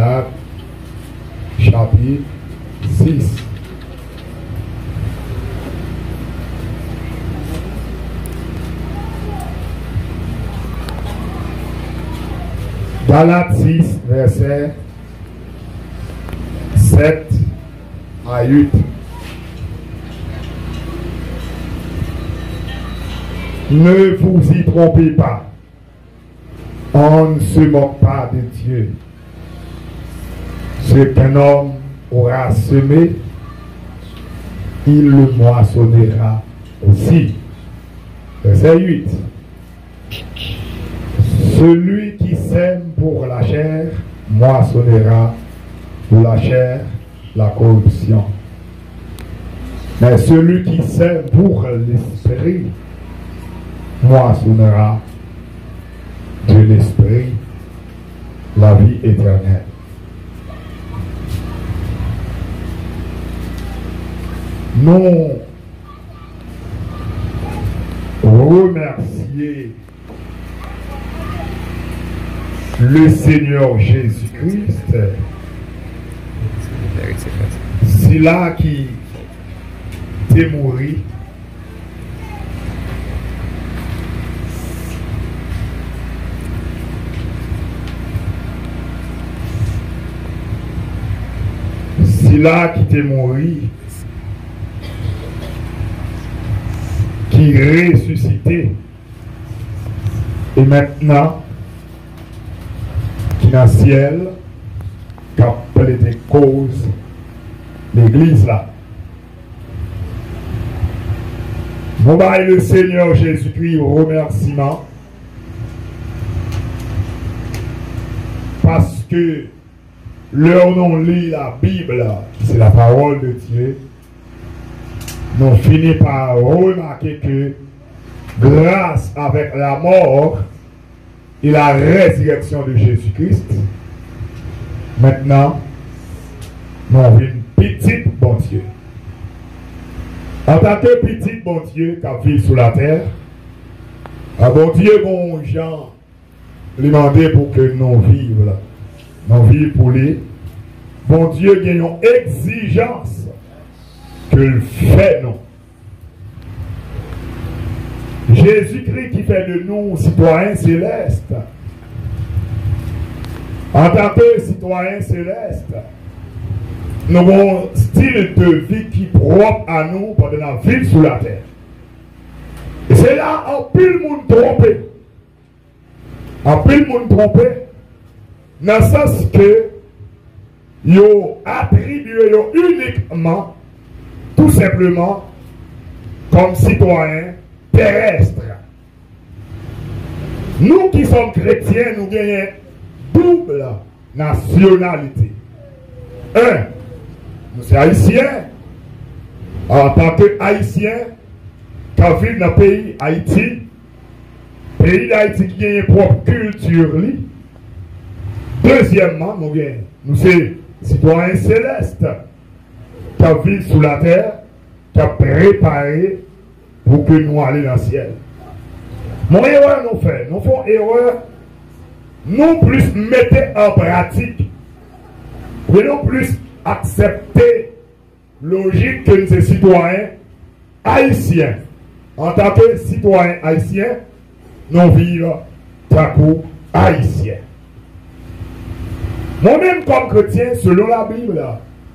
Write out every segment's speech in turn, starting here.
Galates, chapitre 6. Galates 6, verset 7 à 8. Ne vous y trompez pas. On ne se moque pas de Dieu. Ce qu'un homme aura semé, il le moissonnera aussi. Verset 8. Celui qui sème pour la chair moissonnera pour la chair la corruption. Mais celui qui sème pour l'esprit moissonnera de l'esprit la vie éternelle. Nous remercier le Seigneur Jésus-Christ, c'est là qui t'est mort. C'est là qui t'est mort, qui ressuscité, et maintenant qui dans le ciel, qui a plaidé cause l'église là. Nous baillons le Seigneur Jésus-Christ au remerciement parce que leur nom lit la Bible, c'est la parole de Dieu. Nous finissons par remarquer que grâce avec la mort et la résurrection de Jésus-Christ, maintenant, nous avons une petite bon Dieu. En tant que petit bon Dieu qui vit sur la terre, un bon Dieu, bon Jean, lui demander pour que nous vivions là. Nous vivons pour lui. Bon Dieu, il y a une exigence que le fait nous. Jésus-Christ qui fait de nous citoyens célestes. En tant que citoyens célestes, nous avons un style de vie qui est propre à nous pendant la vie sur la terre. Et c'est là un peu le monde trompé. Un peu le monde trompé. Dans le sens que yo attribué uniquement, tout simplement, comme citoyens terrestres. Nous qui sommes chrétiens, nous gagnons double nationalité. Un, nous sommes haïtiens, en tant que haïtiens, qui vivent dans le pays Haïti, pays d'Haïti qui gagne propre culture. Deuxièmement, nous sommes citoyens célestes qui vivent sous la terre, qui ont préparé pour que nous allions dans le ciel. Mon erreur nous fait, nous faisons erreur, nous plus mettons en pratique, nous non plus accepter logique que nous sommes citoyens haïtiens. En tant que citoyens haïtiens, nous vivons d'un coup haïtiens. Moi-même, comme chrétien, selon la Bible,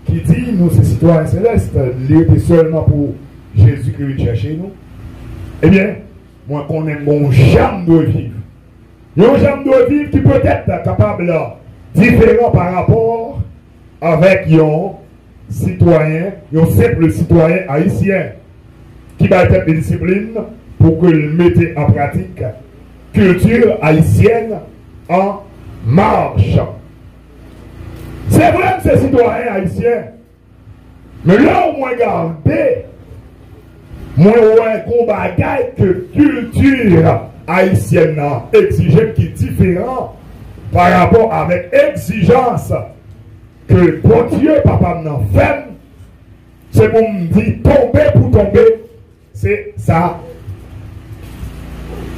qui dit nous, ces citoyens célestes, liés seulement pour Jésus-Christ chercher nous, eh bien, moi, qu'on aime mon jambe de vivre. Il y a un jambe de vivre qui peut être capable, différent par rapport avec un citoyen, un simple citoyen haïtien, qui va être des disciplines pour que le mette en pratique culture haïtienne en marche. C'est vrai que c'est citoyen haïtien. Mais là, au moins garder, moins qu'on bagaille que culture haïtienne exige qui est différent par rapport avec exigence que bon Dieu, papa m'en fait, c'est pour me dire tomber pour tomber, c'est ça.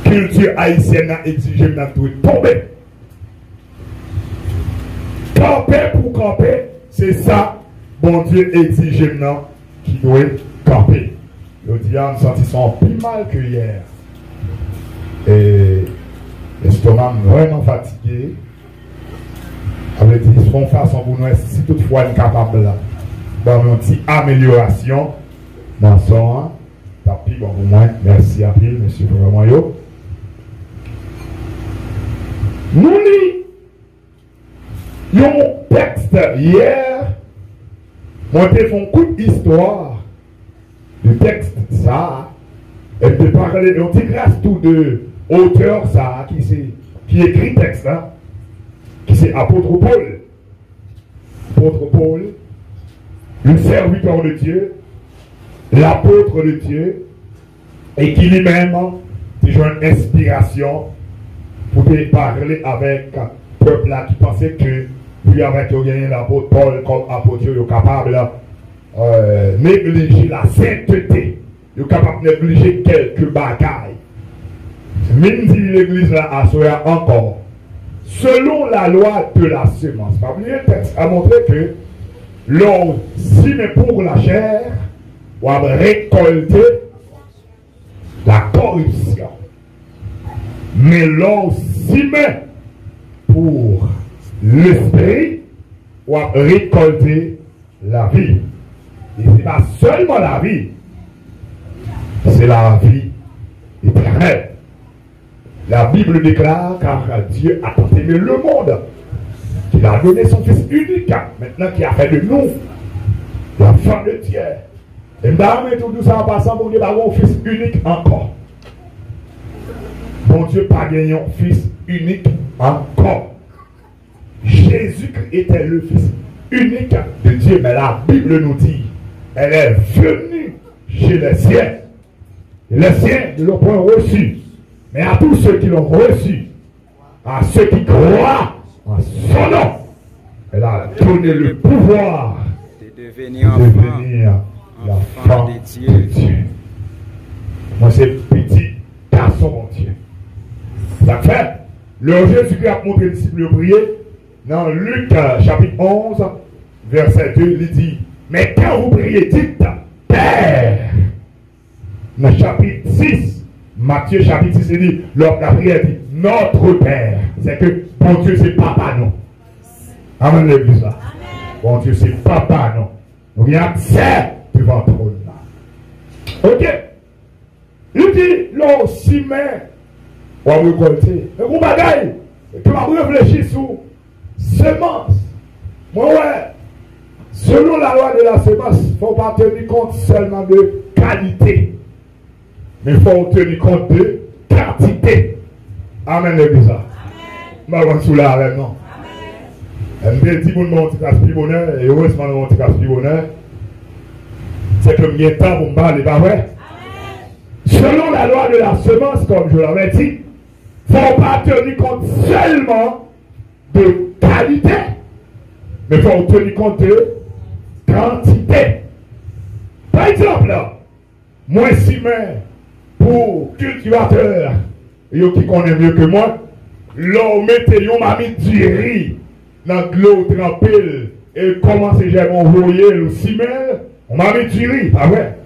Culture haïtienne a exigé de tomber. camper pour camper, c'est ça, bon Dieu exige maintenant qui doit camper. Le diable sentit son plus mal que hier. Et l'estomac vraiment fatigué. Avait dit, ils font façon pour nous, si toutefois nous sommes capables là, dans une petite amélioration, dans son, tapis, bon, pour moi, merci à pile, monsieur vraiment yo. Nous lisons un texte hier, moi j'ai fait un coup d'histoire, le texte ça, et de parler, on dit grâce tout de auteur ça, qui écrit texte là, qui c'est apôtre Paul. Apôtre Paul, le serviteur de Dieu, l'apôtre de Dieu, et qui lui-même a une inspiration pour parler avec le peuple là qui pensait que lui avec l'apôtre Paul comme apôtre, il est capable de négliger la sainteté, il est capable de négliger quelques bagailles. Même si l'église là a sauvé encore, selon la loi de la semence. Le texte a montré que l'on s'y met pour la chair, on va récolter la corruption. Mais l'on s'y met pour l'esprit, on va récolter la vie. Et ce n'est pas seulement la vie, c'est la vie éternelle. La Bible déclare, car Dieu a tant aimé le monde, qu'il a donné son Fils unique, maintenant qu'il a fait de nous l'enfant de Dieu. Et tout ça en passant, bon Dieu n'a pas un Fils unique encore. Bon Dieu pas gagné un Fils unique encore. Jésus-Christ était le Fils unique de Dieu, mais la Bible nous dit, elle est venue chez les siens. Et les siens ne l'ont point reçu. Mais à tous ceux qui l'ont reçu, à ceux qui croient en son nom, elle a donné le pouvoir de devenir l'enfant de Dieu. Moi, c'est petit garçon, mon Dieu. Ça fait, le Jésus-Christ a montré les disciples de prier dans Luc chapitre 11, verset 2, il dit, mais quand vous priez, dites, Père. Dans chapitre 6, Matthieu chapitre 6, il dit, la prière dit, notre Père. C'est que, bon Dieu, c'est papa, non. Amen, l'église là. Bon Dieu, c'est papa, non. Nous y a accès devant le trône là. Ok. Il dit, l'on s'y met, on va récolter. Mais vous bagaille, tu vas réfléchir sur semence. Moi, ouais, selon la loi de la semence, il ne faut pas tenir compte seulement de qualité. Mais il faut tenir compte de quantité. Amen, l'église. Amen. Je vais là avec nous. Amen. Je dis que mon petit casse plus bonheur, et heureusement, mon petit casse plus bonheur. C'est que j'ai temps pour me parler, pas vrai? Selon la loi de la semence, comme je l'avais dit, il ne faut pas tenir compte seulement de qualité, mais il faut tenir compte de quantité. Par exemple, moi, si pour cultivateur, qui connaît mieux que moi, l'on mettez, on m'a mis du riz dans de l'eau trempée et commencé à envoyer le cimel, on m'a mis du riz, pas vrai?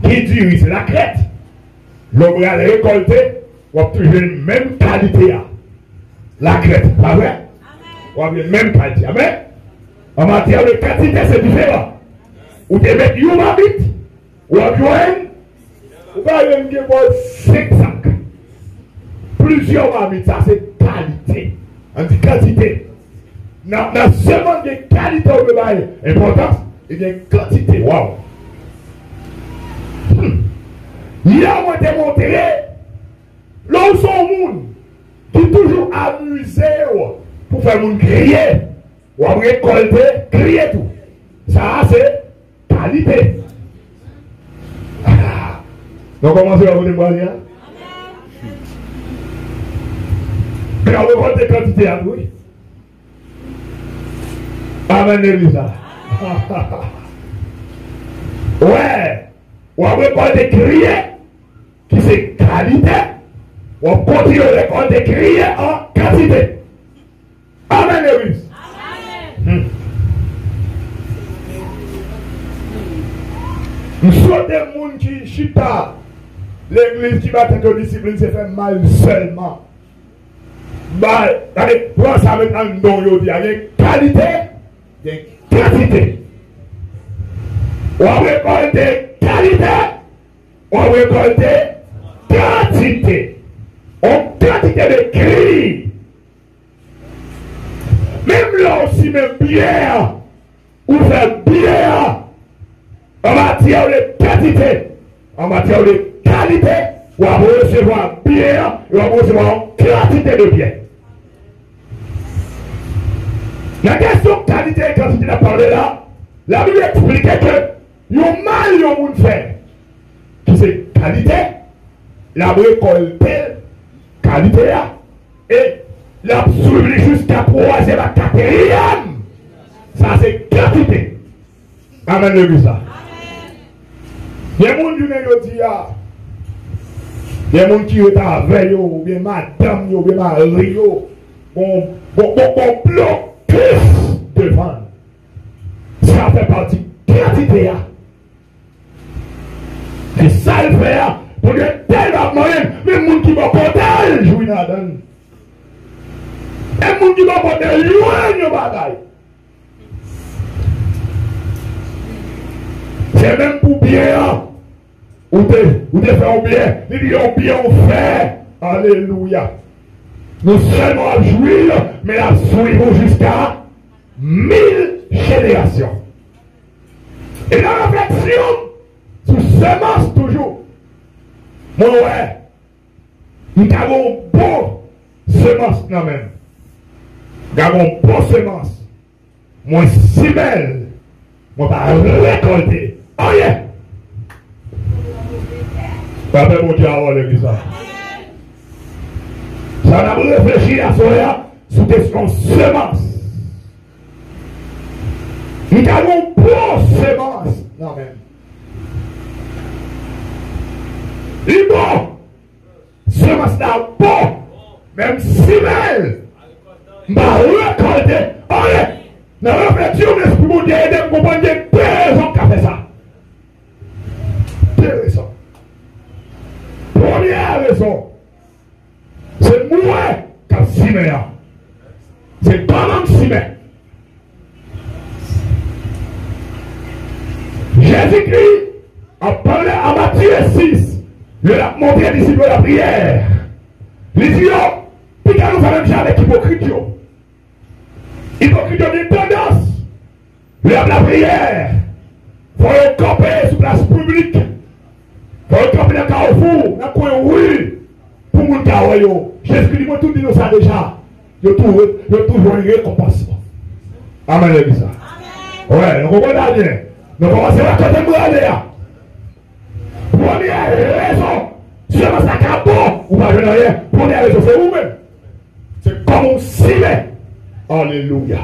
Qui du riz, c'est la crête. L'on va le récolter, on va toujours la même qualité. La crête, pas vrai? On va la même qualité. Amen? En matière de quantité, c'est différent. Ou tu mets une habite, ou à ou pas une 5 sacs. Plusieurs habites, ça c'est qualité. On dit quantité. Dans seulement des qualités au débat, importance, il y a une quantité. Waouh! Il y a moi démontré, l'on son monde qui toujours amusé pour faire monde crier, ou à récolter, crier tout. Ça c'est qualité. Donc commencez à vous demander. Mais on va compter quantité à nous. Amen, Elisa. Ouais. On va récolter crier, qui c'est qualité. On continue à récolter crier en quantité. Amen, Elisa. chita, l'église qui va être discipline, c'est fait mal seulement. Bah, allez, prends ça avec un don, il y a une qualité, une quantité. On va récolter qualité, on va récolter quantité. On quantité de cris. Même là aussi, même bière, ou faire bière, en matière de quantité, en matière de qualité, on va recevoir bière, et on va recevoir une quantité de bière. La question de qualité et quantité de parler là, la Bible expliquait que il y a mal il y a monde fait. Qui c'est qualité, la récolter qualité là, et la soulever jusqu'à croiser la quatrième. Ça c'est quantité. Amen le ça. Il y a des gens qui disent, il y a des gens qui sont avec eux, ou bien madame, ou bien mari, bon blocus devant. Ça fait partie de la quantité. C'est ça le faire pour que tellement moyen, même les gens qui vont porter, jouer dans la donne. Et les gens qui vont porter, loin de bagaille. C'est même pour bien. Ou de faire bien. Il dit bien on fait. Alléluia. Nous seulement à jouir, mais à suivre jusqu'à 1000 générations. Et la réflexion, sous semence toujours. Moi, ouais, nous avons bon semence quand même. Nous avons bon semence. Moi, si belle, moi, pas récolter. Oh yeah! Papa, mon Dieu, avant l'église. Ça n'a pas réfléchi à cela sous question semence. Nous avons bon semence. Non, même. Il est bon. Semence là bon. Même si belle. Ma récolter. Oh yeah! Dans la réflexion, l'esprit mon Dieu, aide à comprendre deux raisons qu'a fait ça. Deux raisons. Première raison, c'est moi qui ai simé. C'est pas l'homme simé. Jésus-Christ a parlé à Matthieu 6. Il a montré à disciples la prière. Il dit, puis quand nous faisons avec hypocrite, hypocrite a une tendance. L'heure de la prière. Il faut le camper sur place publique. Il faut le camper dans le carrefour, dans le coin rue. Pour mon carreau. Jésus dit, moi tout dit ça déjà. Je trouve une récompense. Amen, les ça. Ouais, nous comprenons bien. Nous commençons à côté de moi. Première raison. Si je me sac à bon, ou pas je n'ai rien. Première raison, c'est vous-même. C'est comme on s'y met. Alléluia.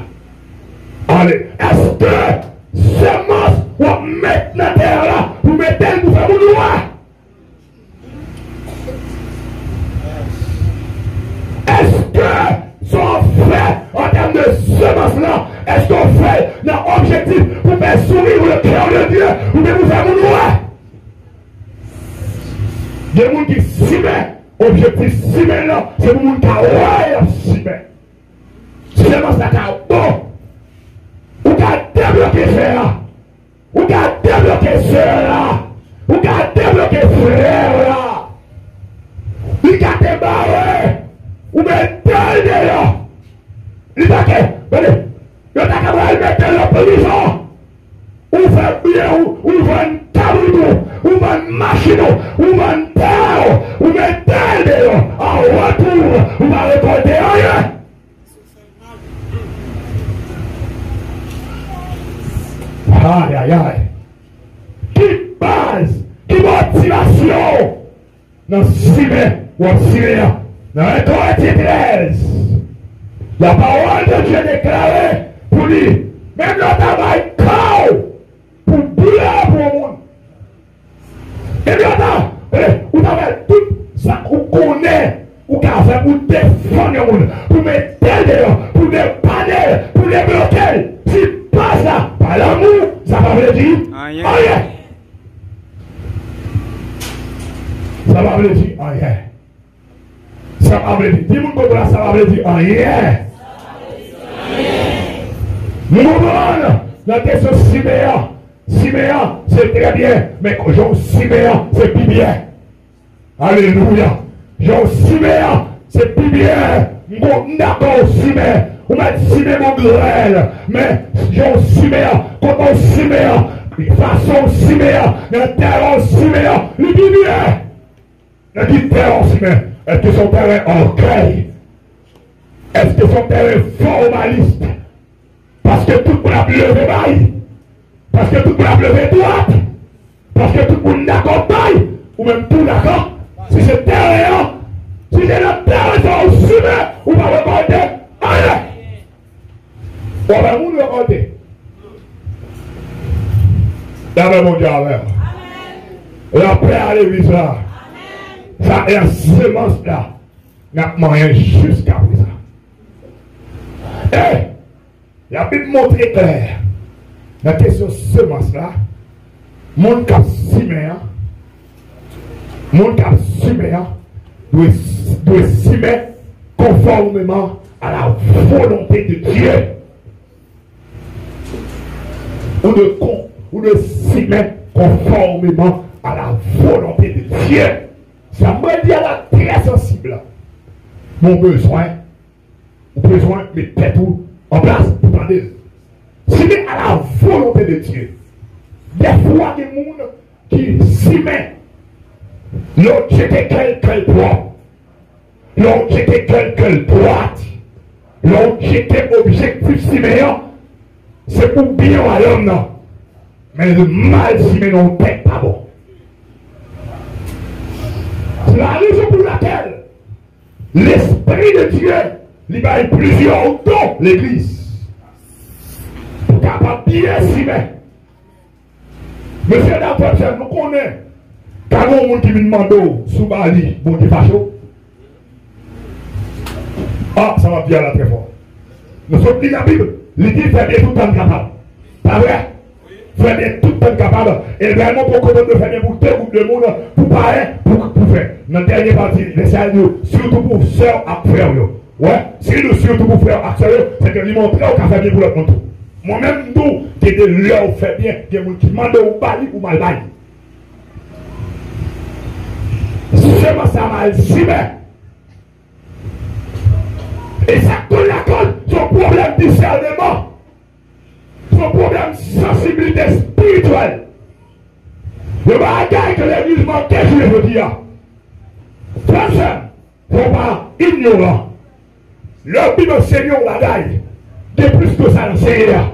Allez, est-ce que semence va mettre dans la terre là pour mettre elle pour faire mon droit? Est-ce que son fait en termes de semence là, est-ce qu'on fait l'objectif pour faire sourire le cœur de Dieu ou bien pour faire mon droit? Il y a des gens qui s'y mettent. Objectif s'y met là, c'est pour les gens qui ont s'y met. Semence là, bon. Ou qu'à débloquer ça, ou qu'à débloquer cela, ou qu'à débloquer frère là, ou qu'à te barrer, ou bien tel d'ailleurs, il t'a qu'à mettre la prison, ou faire bien, ou faire une table, ou faire une machine, ou faire une terre, ou bien tel d'ailleurs, en retour, ou va récolter rien. Aïe, aïe, aïe. Qui base, qui motivation dans Simée ou en Syrie, dans 1 Corinthiens 13, la parole de Dieu déclarée pour lui, même le travail pour brûler pour le monde. Et bien là, vous avez tout ça qu'on connaît, ou qu'on fait pour défendre le monde, pour mettre dehors, pour dépanner, pour débloquer. Si pas ça, par l'amour, ça va veut dire rien. Ça va me dire rien. Ça va me dire. Dis-moi là, ça va me dire rien. Nous comprenons. La question Siméon. Siméon, c'est très bien. Mais Jean Siméon, c'est plus bien. Alléluia. Jean Siméon, c'est plus bien. D'accord, Siméon. On m'a dit Siméon mon grêle. Mais Jean Siméon, comment Siméon, façon Siméon, le terrain Siméon, le plus bien. Le dit terrain Siméon. Est-ce que son terrain orgueil? Est-ce que son terrain formaliste? Parce que tout le monde a levé bail. Parce que tout le monde a levé droite. Parce que tout le monde l'accompagne. Ou même tout d'accord. Si c'est terrain, si c'est le terrain aussi, on va regarder. Allez! On va nous regarder. D'après mon Dieu, avec. La paix à l'église là. Ça est la semence là. N'a pas moyen jusqu'à présent. Eh! La Bible montre clair. La question semence là. Mon cap Siméon. Mon cap Siméon doit s'aimer conformément à la volonté de Dieu. Ou de s'aimer conformément à la volonté de Dieu. Ça me dit à la très sensible. Mon besoin de mettre tout en place pour demander. S'aimer à la volonté de Dieu. Des fois, il y a des gens qui s'aimer. L'autre j'étais quelqu'un droit. L'autre j'étais quelqu'un droite. L'autre j'étais objectif Siméon. C'est pour bien à l'homme, non. Mais le mal Siméon n'est pas bon. C'est la raison pour laquelle l'Esprit de Dieu lui a plusieurs dons l'Église. Pour capable bien Siméon. Monsieur D'Antoine, nous connaissons. Quand on monde qui me demande sous Bali, bon Dieu facho. Ah, ça va bien là très fort. Nous sommes dit la Bible, il dit faire bien tout le temps capable. Pas vrai? Faire bien tout le temps capable. Et vraiment pour qu'on de faire bien pour deux groupes de monde, pour parler, pour faire. Dans la dernière partie, laissez nous, surtout pour soeur à frère. Ouais, si nous surtout pour frère à soeur, c'est que lui montrer qu'on fait bien pour l'autre monde. Moi-même, nous, qui est de l'heure fait bien, il y a des gens qui demandent au Bali ou mal Bali. Seulement ça mal Siméon. Et ça colle la colle, son problème de discernement, son problème de sensibilité spirituelle. Le bagage que l'église manquait, je veux dire. Frère, il ne faut pas ignorant. Le Bible Seigneur bagaille, il y a plus que ça dans le Seigneur.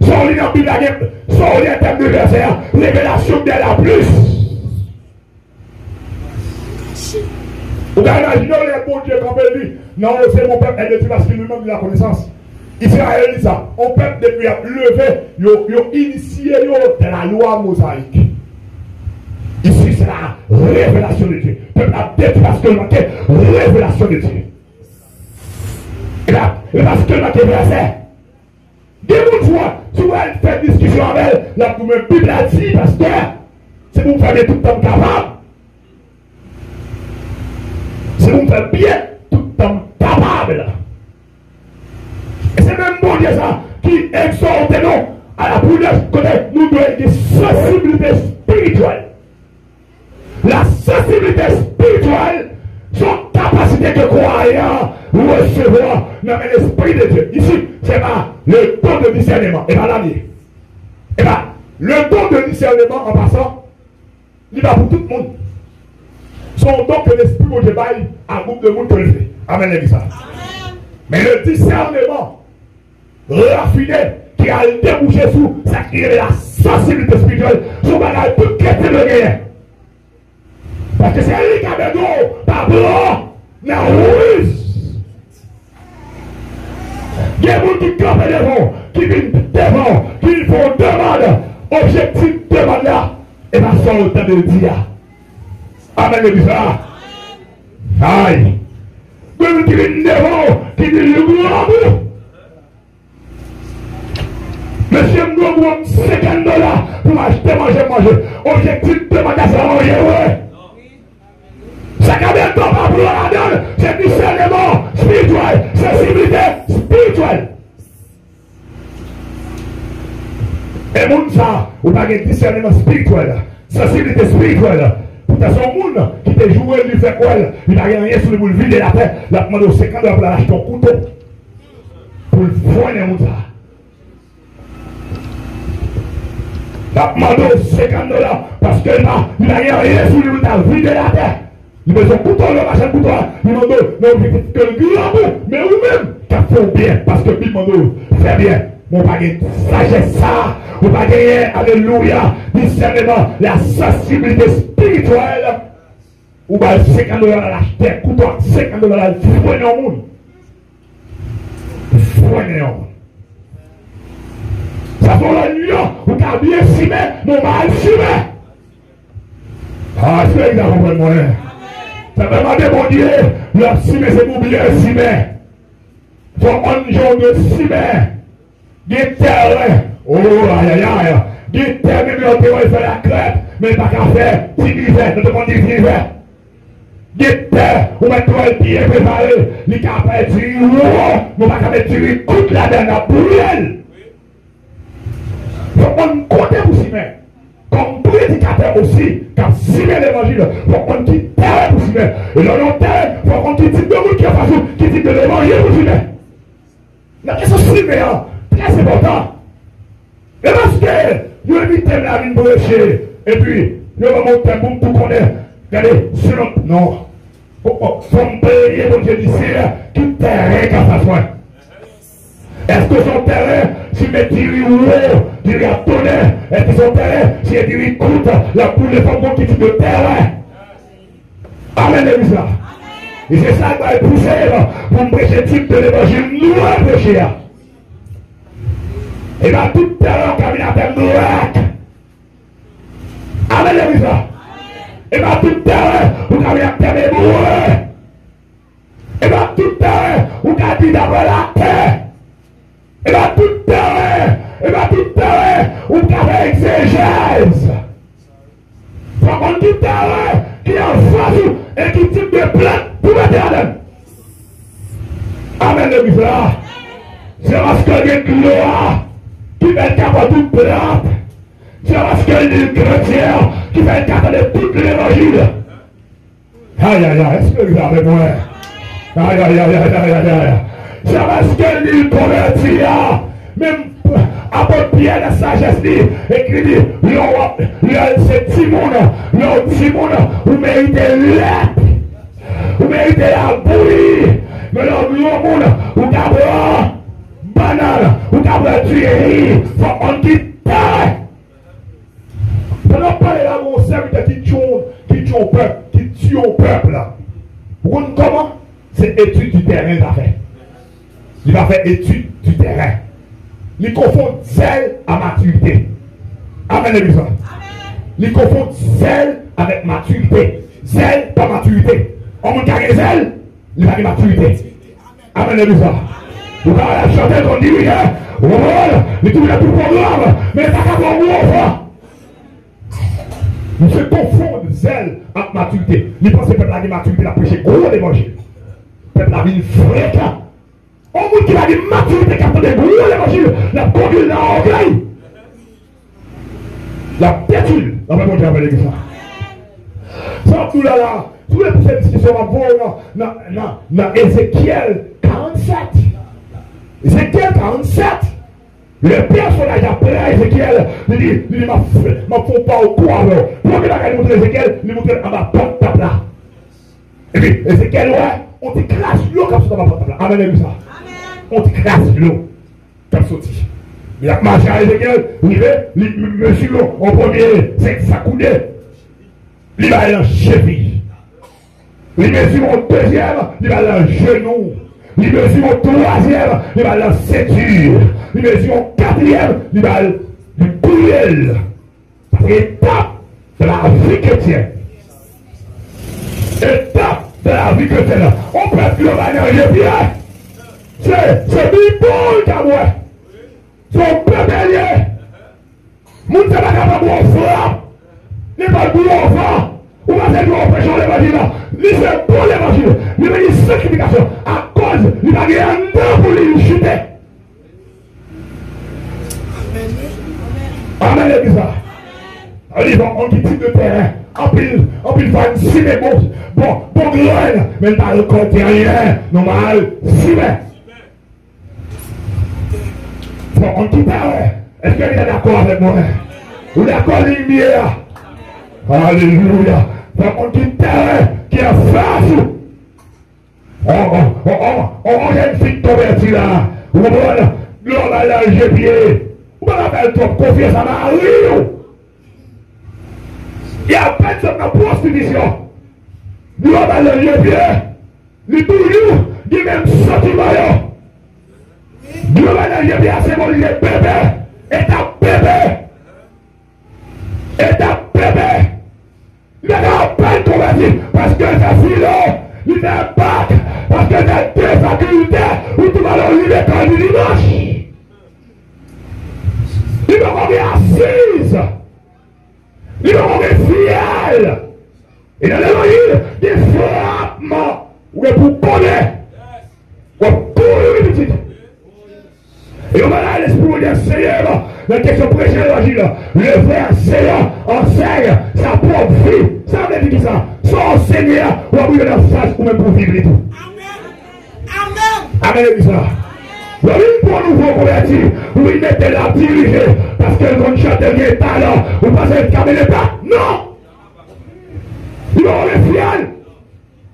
Son lit en Bible, son lit en termes de verset, révélation de la plus. Vous avez imaginé les bons dieux comme il dit, non, c'est mon peuple est parce qu'il lui-même la connaissance. Israël dit ça, mon peuple depuis levé, il a initié de la loi mosaïque. Ici, c'est la révélation de Dieu. Le peuple a détruit parce que manquait révélation de Dieu. Et là, parce que manquait verset. Des fois, si vous allez faire discussion avec elle, là, pour me Bible a dit, parce que c'est pour faire tout le temps capable. C'est pour faire bien tout le temps capable. Et c'est même bon Dieu ça qui exhorte nous à la prudence côté nous devons être des sensibilités spirituelles. La sensibilité spirituelle, son capacité de croyant recevoir dans l'esprit de Dieu. Ici, c'est pas le don de discernement. Et pas la vie. Et pas le don de discernement en passant, il va pour tout le monde. Son don que l'esprit de Dieu baille à un groupe de monde que le fait. Amen, l'église. Mais le discernement raffiné qui a débouché sur ça qui est la sensibilité spirituelle, son bagage tout qu'est-ce le gain. Parce que c'est lui qui a besoin, pas blanc, mais rouge. Il y a des gens qui campent devant, qui viennent devant, qui font demande, objectif demande là, et ma soeur le temps de le dire. Amen, l'église. Aïe. Même qui viennent devant, qui disent le grand. Monsieur, je dois $50 pour acheter, manger. Objectif de manger, c'est manger, ouais. Ça quand même pas pour la donne, c'est discernement spirituel, sensibilité spirituelle. Et moun ça, ou pas de discernement spirituel, sensibilité spirituelle. Pour ta son monde qui te joué, lui fait quoi? Il n'a rien sur le boule vide de la terre, la demande aux 50 $ pour acheter un couteau. Pour le foiner moun ça. La demande aux 50 $ parce que là, il n'a rien sur le boule vide de la terre. Il met son couteau, le machin couteau, il demande, non, que le grand mais vous-même, qu'à faire bien, parce que il demande, fait bien. Mon pas de sagesse ça, mon pas gagner, alléluia, discernement, la sensibilité spirituelle. Ou bien 50 $ à l'acheter, couteau, 50 $ à fourner au monde. Fourner au monde. Ça fait la nuit, ou t'as bien simé, mon mal simé. Ah, c'est que vous comprenez moi. Ça m'a demandé, mon Dieu, le simé, c'est pour bien simé. Faut un jour de simé. Des terrains, oh aïe aïe aïe, des terrains, même on peut faire la crêpe, mais pas qu'à faire, petit hiver, nous demandons des hiver. Des terres, on met toi le pied préparé, les capables de dire, oh, nous pas qu'à mettre du coup la dernière brûle. Faut qu'on compte pour s'y mettre. Comme prédicateur aussi, quand s'y met l'évangile, faut qu'on quitte terre pour s'y mettre. Et dans nos terres, faut qu'on quitte de route qui a pas qui dit de l'évangile pour s'y mettre. La question s'y met, très important. Et parce que nous évitons la vie pour lécher. Et puis, nous allons monter un bon pour connaître. Regardez, selon. Non. Faut me payer pour Dieu d'ici, tout terrain qu'à sa soin. Est-ce que son terrain, si mes tiri ou tiri à tonnerre, est-ce que son terrain, si elle tiri coûte, la poule de femme qui tire de terrain? Amen, l'église. Et c'est ça qui va être poussé pour me prêcher le type de l'évangile, nous allons prêcher. Et bien tout terrain qui a mis la terre noire. Amen, l'église. Et bien tout terrain où qui a mis la terre noire. Et bien tout terrain où qui a dit d'avoir la terre. Et bien tout terrain. Et bien tout terrain où qui a fait exégèse. Par contre tout terrain qui est en face et qui type de plante pour mettre à l'aide. Amen, l'église. C'est parce que les gloires qui fait être capable de toute plante. C'est parce que les chrétiens qui fait être capable de tout l'évangile. Aïe, aïe, aïe, est-ce que vous avez moi? Aïe, aïe, aïe, aïe, aïe, aïe. C'est parce que les convertis, même apôtre Pierre, la sagesse, écrit, c'est Timon, vous méritez l'être, vous méritez la bouillie, mais le monde, vous gardez banane, vous gardez tuerie, faut qu'on quitte terre. Pendant parler là, mon serviteur qui tue au peuple, qui tue au peuple là. Vous comprenez comment? C'est étude du terrain qu'il a fait. Il va faire étude du terrain. Il confond zèle à maturité. Amen, l'église. Il confond zèle avec maturité. Zèle pas maturité. On monte carré zèle, il va de maturité. Amen, l'église. Vous allez chanter qu'on dit, voilà, il trouve tout programme, mais ça va pas voir. Nous se confondons zèle avec maturité. Il pense que le peuple a dit maturité, il a prêché gros l'évangile. Le peuple a dit fréquent. On dit qu'il a dit maturité, qui a fait gros l'évangile, la conduit dans l'orgueil. La pétule, la même chose avec l'église. Ça, tout là, tous les prophètes qui sont dans Ézéchiel 47. Ézéchiel 47. Le personnage après Ézéchiel, il dit, ma font pas au quoi alors. Pour que la montre Ézéchiel, il montre à ma porte là. Et puis, Ézéchiel, ouais, on t'écrase l'eau comme ça dans ma porte là. Amen, ça. On t'écrase l'eau comme ça. Il a marché à Ézéchiel, monsieur l'eau, en premier, c'est que ça coulait. Il va aller en cheville. Il mesure mon deuxième, il va aller en genou. Il mesure mon troisième, il va aller en ceinture. Il mesure mon quatrième, il va aller du courriel. Étape de la vie chrétienne. Étape de la vie chrétienne. On peut être globalement bien. C'est Bible qu'à moi. Son bébé. Mon tabac n'a pas de frappe. Il n'est pas de boulot enfant. Ou pas c'est pour prêcher l'évangile là. Lui c'est pour l'évangile. Il veut une sanctification. À cause, il va gagner un temps pour lui chuter. Amen, l'église. Alors, on quitte de terrain. En pile, va une cime bon graine. Mais il n'a pas récolté rien. Normal, cime. On quitte terrain. Est-ce qu'il est d'accord avec moi? Vous êtes d'accord, lumière? Alléluia. On quitte terrain qui est face. On a une fille convertie là. Vous voyez, l'homme a lâché pied. Vous avez trop confiance à Marie. Il y a personne dans la prostitution. L'homme a lâché pied. Il est toujours du même sentiment. L'homme a lâché pied, c'est mon bébé. Et ta bébé. Et ta bébé. Il n'a pas de converti parce que ta fille, il n'est pas parce que t'as deux facultés où tu vas le l'école du dimanche. Il va rester assise. Il va rester fiel. Et dans l'évangile, des frappements. Ou pour connaître. Ou pour le petit. Et on va là l'esprit de Seigneur. La question prêchée l'évangile. Le frère Seigneur enseigne sa propre vie. Ça veut dire ça. Son Seigneur ou abouiller la face ou même pour vivre et tout. Amen. Amen. Oui, pour nous vous convertir, vous mettez la diriger parce que le chanteur est talent, vous passez le câble pas. Non! Il va être fiel.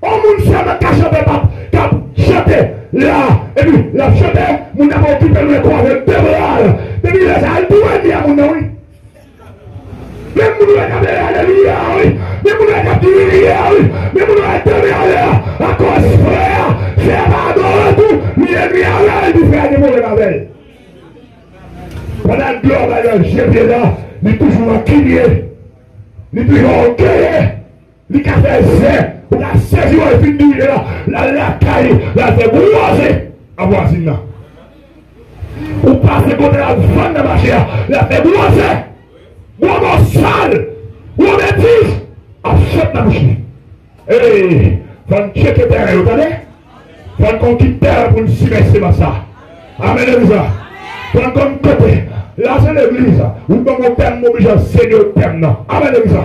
On nous sommes qu'à chanter, qu'à chanter là, et puis la chanter, nous n'avons occupé le corps avec deux bras. Depuis les années, tout est bien, mon nom. Même nous avons alléluia, oui. Même nous avons dit oui. Même nous avons dit à cause frère, c'est pardon tout. Il est bien là, il fait des mots de la veille. Pendant que l'homme a le GP là, il est toujours inquiet. Il est toujours inquiet. Il a fait ça. On a saisi le film de la caille, la fait boiser à voisine. On passe côté la vente de ma chère, la fait boiser. Ou on sale, ou on bêtise, achète la machine. Et faut checker terrain, vous entendez? Faut qu'on quitte terrain pour nous suivre ça. Amen, l'église. Faut qu'on côté. Là, c'est l'église. Ou dans mon terme, obligé à saigner le terme. Amen, l'église.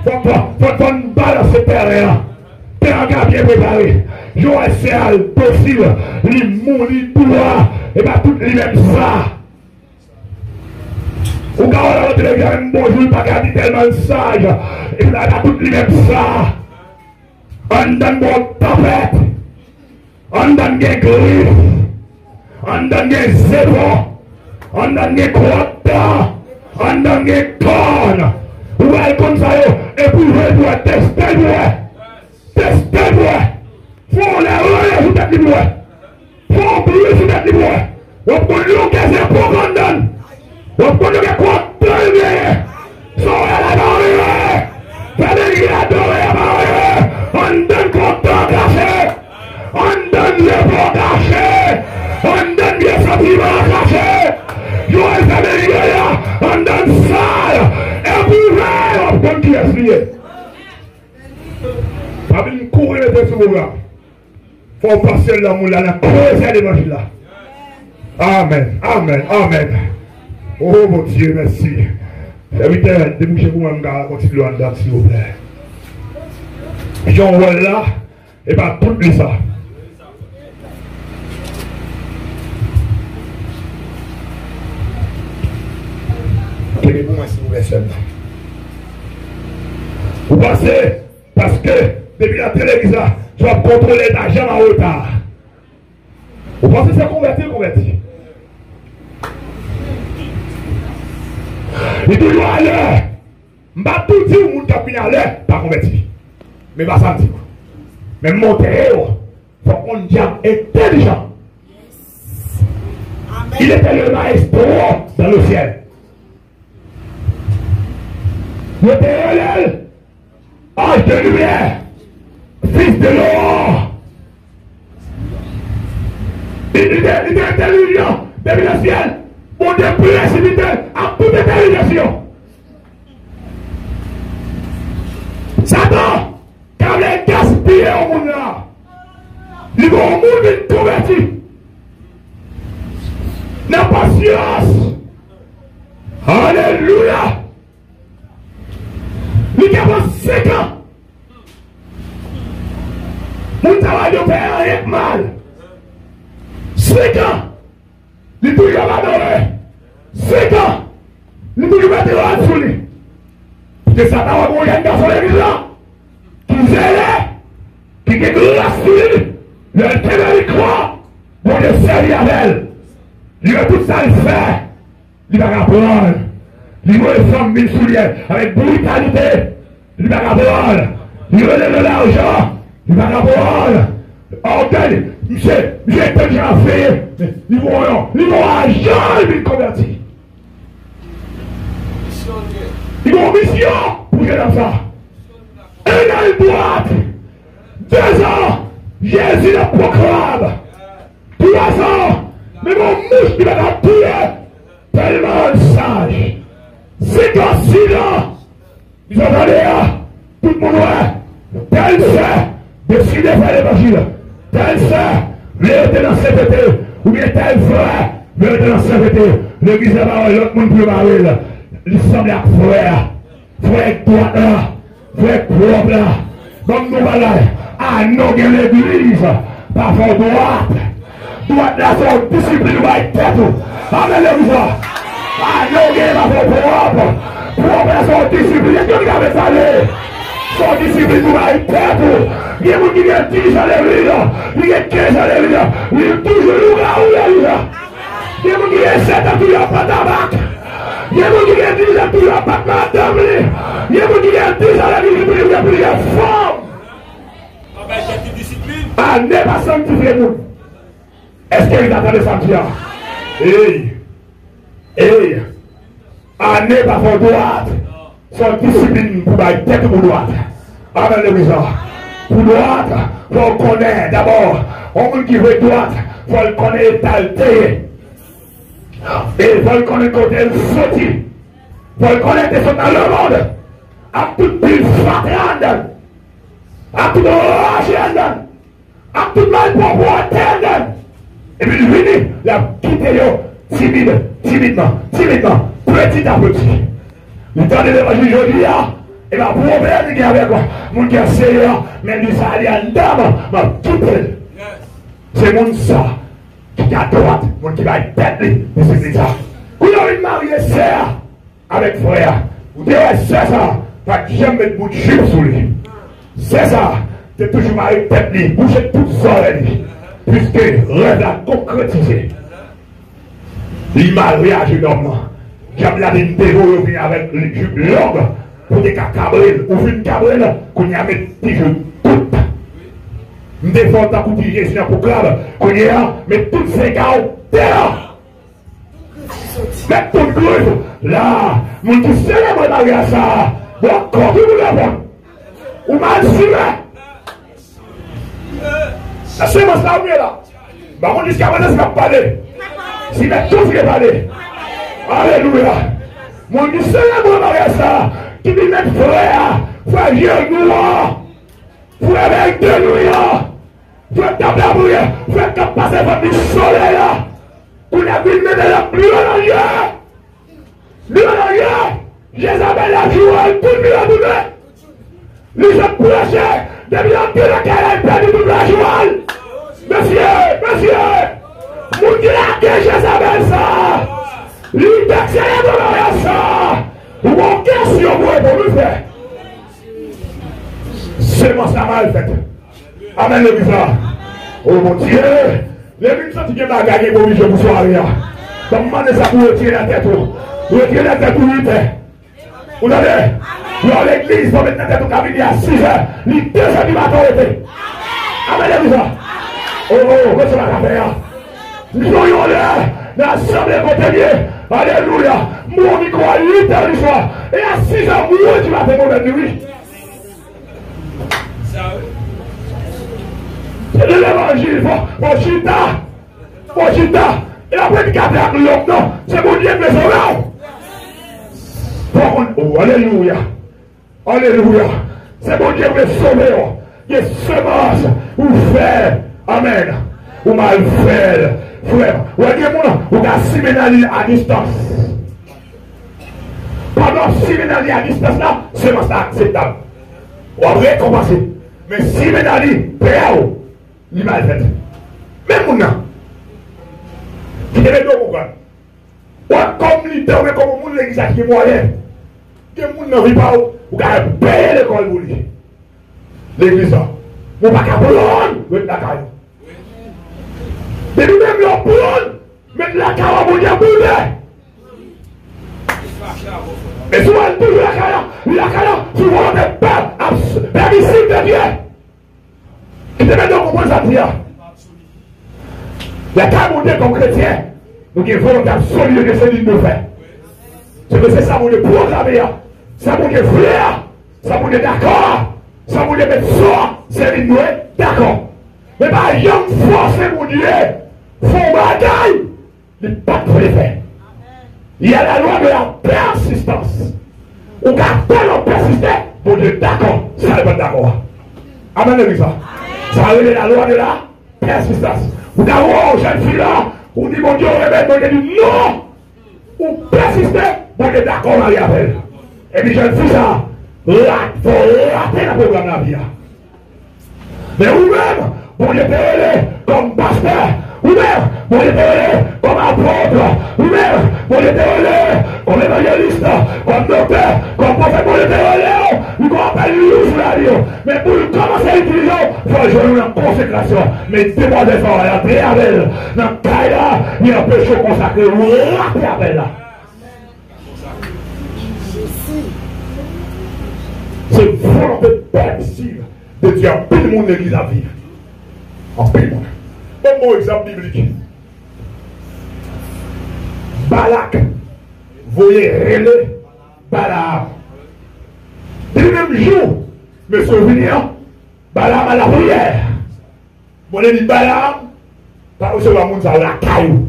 Faut qu'on balance ce terrain. Terrain bien préparé. Joël Serral, possible. L'immour, l'idouard. Et bien, tout les mêmes ça. Ou quand on a le télégramme, bonjour, pas garder tellement sage. Et puis là, il y a toutes les mêmes ça. On donne mon tapette. On donne des griffes. On donne des zébons. On donne des crottes. On donne des cornes. Ou elle comme ça, et puis je dois tester moi. Tester moi. Faut les relais sous tête libre. Faut oublier sous tête libre. On peut nous casser pour qu'on donne. On peut nous quoi premier. Sans la barrière. Frédéric a adoré la barrière. On donne content caché. On donne les bons cachés. On donne les sentiments cachés. Joël Frédéric là. On donne sale. Et puis on donne qui est lié. Pas bien courir les deux sur là. Faut passer l'amour là. La cause l'évangile là. Amen. Amen. Amen. Oh mon Dieu, merci. Évitez, débouchez pour moi, continuez à danser, s'il vous plaît. J'en vois là, et bien tout les ça. Quel est pour moi, s'il vous plaît, seulement. Vous pensez, parce que depuis la télévision, je vais contrôler l'argent en retard. Vous pensez que c'est converti? Il toujours à l'heure. Je ne vais pas tout dire au monde qui a à l'heure, pas converti. Mais je vais sentir. Mais monter, il faut qu'on diable intelligent. Il était le maestro dans le ciel. Il était ange de lumière, fils de l'aurore. Il était intelligent depuis le ciel. Pour des précipiter à toute intelligence. Satan, quand les gaspiller au monde là, il va au monde qui est converti. La patience. Alléluia. Il a 5 ans. Mon travail de père est mal. 5 ans. Il est toujours adoré. 5 ans. Il est toujours mettre la sur lui. Que Satan va mourir un garçon de l'église là. Qui zèle. Qui est grâce sur lui. Le ténèbre croit. Pour le servir avec elle. Il va tout ça le faire. Il va apprendre. Il va les femmes mille souliers avec brutalité. Il va apprendre. Il va donner de l'argent. Il va apprendre. Orgueil. Monsieur est déjà fait. Ils vont agir. Ils vont convertir. Ils vont en mission pour que dans ça. 1 an de droite. 2 ans. Jésus le proclame. 3 ans. Mais mon mouche qui va la tuer. Tellement sage. 5 ans, 6 ans. Ils ont regardé là. Tout le monde ouais. Tel c'est. Décider de faire l'évangile. Tel c'est. Vérité dans cette été. Ou bien tel frère. Vérité dans cette été. L'église de parole, l'autre monde peut marrer là. Il semble à frère. Frère droit là. Frère propre là. Comme nous voilà. Ah non, il y a l'église. Pas fort droite. Droite là, c'est une discipline va être tête. Alléluia. Ah non, il y a pas fort propre. Propre là, c'est une discipline. Il y a qui avait salé. Son discipline va être tête. Il y a qui a 10 à l'église. Il y a 15 à l'église. Il y a toujours là où il y a. Il y a qui a 7 à tout le pas tabac. Il y a qui a 10 à tout le pas madame. Il y a qui a 10 à l'église. Il y a plusieurs femmes. Ah, n'est pas sanctifié nous. Est-ce qu'il attendait sanctifier? Hey. Ah, n'est pas pour droite. Son discipline pour la tête pour droite. Amen le bizarre. Pour droite, il faut connaître d'abord. On qui veut droite, il faut le connaître talté. Et il faut le connaître côté sauté. Il faut le connaître son dans le monde. À toute pile fatande. À toute orage. À tout mal pour voir terre. Et puis il vient, il a quitté timidement, petit à petit. Il t'a dit l'évangile aujourd'hui, et ma problème qui est avec moi, mon qui est sérieux, mais lui ça allait en dame, m'a quitté. C'est mon ça, qui est à droite, mon qui va être tête, mais c'est ça. Vous avez marié sœur avec frère, vous devez c'est ça, pas jamais mettre bout de jupe sur lui. C'est ça. C'est toujours marié tête libre, bouger toute seule, puisque rêve à concrétiser. L'image réagit d'homme. J'aime la ligne dévouée avec les jupes longues, pour des cabrels, ou une cabrelle, qu'on y a mis des jeux toutes. Nous défendons ta coutille, c'est un proclame, qu'on y a, mais toutes ces gars, terre. Mais tout le monde, là, mon qui célèbre dans ça, bon, quand vous le voyez, ou mal suivez. La sémence là, où est là? Bah, on dit jusqu'à maintenant, c'est pas parler. Si mais tout ce qui est parlé. Alléluia. Mon Dieu, c'est là, mon mariage ça. Qui dit mettre frère vieux noir. Frère avec deux noirs. Frère table à bouillir. Frère qui passe par du soleil là. On a vu mettre la pluie en arrière. Lui en arrière. Jézabel la joie, tout le monde a doublé. Les gens prêchaient. Depuis l'empire de laquelle elle perdu toute la joie. Monsieur, mon Dieu a que Jézabel ça. Lui d'excellent dans ça. Ou mon question pour nous faire. Seulement ça mal fait. Amen le bizarre. Oh mon Dieu. Les gens qui viennent bagager pour lui, je vous sois rien. Donc, demandez ça pour retirer la tête. Retirer la tête pour lui. Vous avez vous allez l'église pour mettre la tête au cabinet à 6 heures. Les 2 heures du matin. Amen le bizarre. Oh, qu'est-ce que ça va faire? Nous soyons là. L'assemblée contamier. Alléluia. Mon micro à 8 heures du soir. Et à 6 heures, moi, tu vas faire mon nuit. C'est de l'évangile. Mon chita. Et la prédicateur avec l'homme, non. C'est mon Dieu, mais c'est là. Oh, alléluia. Alléluia. C'est bon Dieu qui veut sauver. Il y a semence ou faire. Amen. Ou mal faire. Frère. Ou il y a des gens qui ont séminaire à distance. Pendant séminaire à distance là, semence là acceptable. On va recommencer. Mais séminaire, père, il mal fait. Même mon nom. Qui devait deux pourquoi. Comme leader, comme le monde l'église qui est moyen. Que le monde ne vit pas, vous allez payer l'école pour lui. L'église, vous ne pouvez pas prendre, mettre la caille. Et nous-mêmes, nous prenons, mettre la caille pour dire bouler. Mais souvent, toujours la caille, souvent, on est pas permissible de Dieu. Qui devait donc comprendre ça, Dieu. La caille, mon Dieu, comme chrétien, nous avons une volonté absolue de ce de faire. C'est ça, mon Dieu, programmé. Ça, mon Dieu, frère. Ça, mon Dieu, d'accord. Ça, mon Dieu, mettre ça, c'est une d'accord. Mais pas un forcer, mon Dieu. Faut bagaille. Il n'est pas pour les faire. Il y a la loi de la persistance. On garde pas persister. Mon Dieu, d'accord. Ça n'est pas d'accord. Amen, l'église. Ça va la loi de la persistance. Vous avez jeune fille là. On dit, mon Dieu, on réveille, mon Dieu dit non. On persiste, mon Dieu d'accord, on y appelle. Et puis, jeune fille ça. Il faut rater le programme de la vie. Mais vous-même, vous êtes comme pasteur, vous-même, vous êtes comme apôtre, vous-même, vous êtes comme évangéliste, comme docteur, comme prophète, vous êtes vous comprenez sur la vie. Mais pour commencer à utiliser, il faut jouer une consécration. Mais demoiselles sont là, très avec dans le cas là, il y a un péché consacré, vous ratez avec là. C'est volonté permissive de Dieu en pile monde l'église à vivre. En pile monde. Un bon exemple biblique. Balak, voyez relais Balaam. Dès le même jour, me souvenir, Balaam à la prière. Bon, il dit Balaam, pas recevoir mon ça la caillou.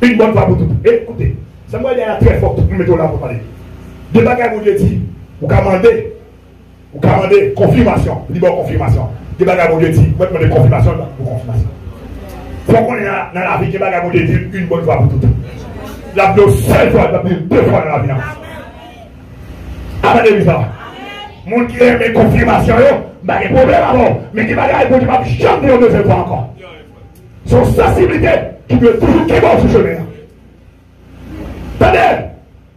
Une bonne fois pour tout. Écoutez, ça m'a dit très fort, nous mettons là pour parler. Des bagages, mon Dieu dit. Vous commandez confirmation. Libre confirmation. Des bagages, mon Dieu dit. Vous demandez confirmation pour confirmation. Il faut qu'on ait dans la vie, des bagages, mon Dieu dit, une bonne fois pour toutes. La seule fois, deux fois dans la vie. Amen, l'église. Mon qui aime les confirmations, il n'y a pas de problème avant. Mais des bagages, mon Dieu, je ne vais jamais dire deuxième fois encore. Son sensibilité qui veut toujours qu'il va sur chemin. Attendez,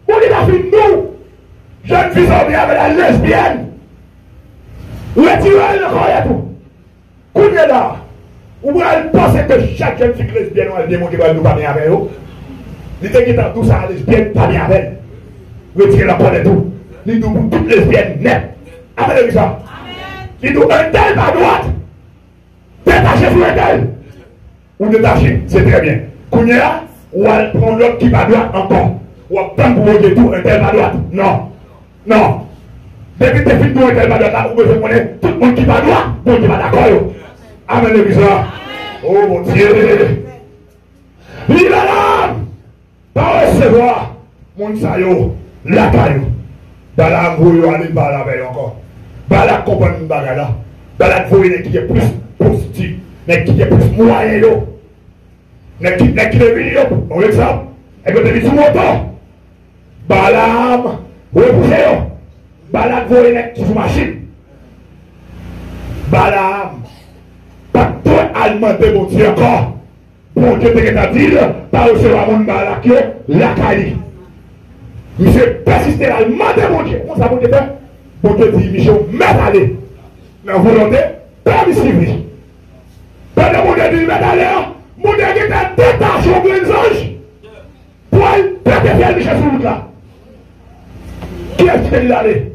on est la fille de nous. Jeune fille s'en vient avec la lesbienne. Retirez le corps et tout. Qu'on est là. Ou elle pense que chaque jeune fille lesbienne, elle démontre qu'elle nous pas bien avec eux. Il dit que dans tout ça, lesbienne, pas bien avec elle. Retirez le corps et tout. Il dit pour toutes lesbiennes net. Amen, ça. Il dit un tel à droite. Détachez sur un tel. Ou détachez, c'est très bien. Qu'on est là, ou elle prend l'autre qui va à droite encore. Ou elle prend pour vous tout un tel à droite. Non. Non. Depuis que tu fais tout un tel à droite, vous pouvez connaître tout le monde qui va à droite. Bon, qui va d'accord. Amen, l'église. Oh mon Dieu. Balaam, pas recevoir mon sayo, la caillou. Balaam, vous allez parler avec encore. Balaam comprend une bagarre là. Balaam, vous voyez qui est plus positif, mais qui est plus moyen. Mais qui est venu, par exemple, et que tu es sur mon temps. Balaam, repoussez. Balaam, vous voyez qui sur machine. Balaam. Pas toi alimenter mon Dieu encore. Bon Dieu t'a dit, pas recevoir mon balak, la caille. Monsieur persiste à alimenter mon Dieu. Comment ça vous dit? Bon Dieu dit, Michel, mets aller. La volonté permissive. Pendant mon Dieu dit, mets aller, mon Dieu qui t'a détaché au grand ange. Pour aller faire Michel sur route là. Qui est-ce qui est allé?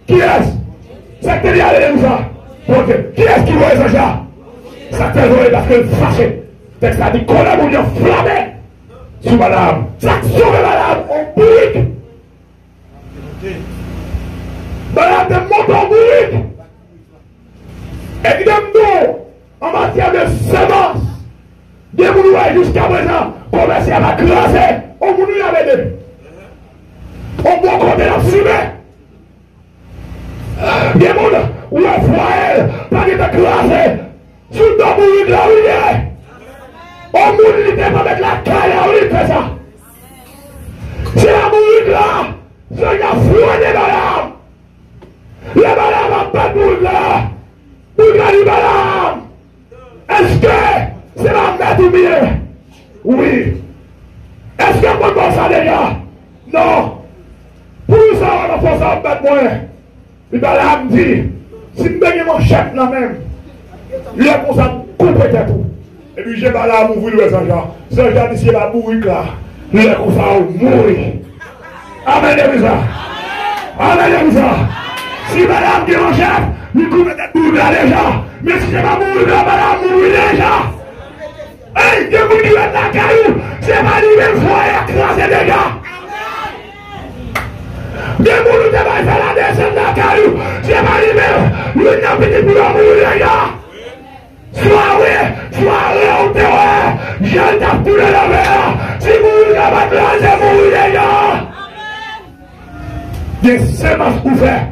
Qui est-ce? C'est qui est allé comme ça? Bon Dieu, qui est-ce qui voit ça? Ça fait jouer parce que fâché. Texte a dit qu'on a mon Dieu flammé sur madame. Ça sauve madame en bouille. Madame de monte en bouille. Évidemment, en matière de semences, des moulins jusqu'à présent, commercer à la classe, on moulin avec eux. On peut compter la fumée. Il y a des gens où on voit elle, pas de classe, sur le mourir de la rivière. On mourit, il pas mettre la caille, on fait ça. C'est la mourir là, c'est la foi des balames. Les balames n'ont pas de mourir là, pour gagner balame. Est-ce que c'est la mère ou bien? Oui. Est-ce que vous pensez ça déjà? Non. Pour ça, on a fait ça en bête moins. Le balame dit, si je gagne mon chef là même, il est comme ça, couper tout. Et puis j'ai balame ouvrir le Saint-Jean. Saint-Jean dit, c'est la mourir là. Il est comme ça, mourir. Amen, ça. Amen, ça. Si balame dit mon chef, il coupe tête mourir là déjà. Mais si c'est pas mourir là, balame mourir déjà. Hey, de vous dire la caillou, c'est pas lui même fois écrasé les gars. De vous nous devons faire la descente de la caillou, c'est pas lui même, lui n'a pas dit pour mourir les gars. Soirée, on te voit, je tape tout le lever, si vous n'avez pas de la c'est mourir les gars. Des semences ouvertes,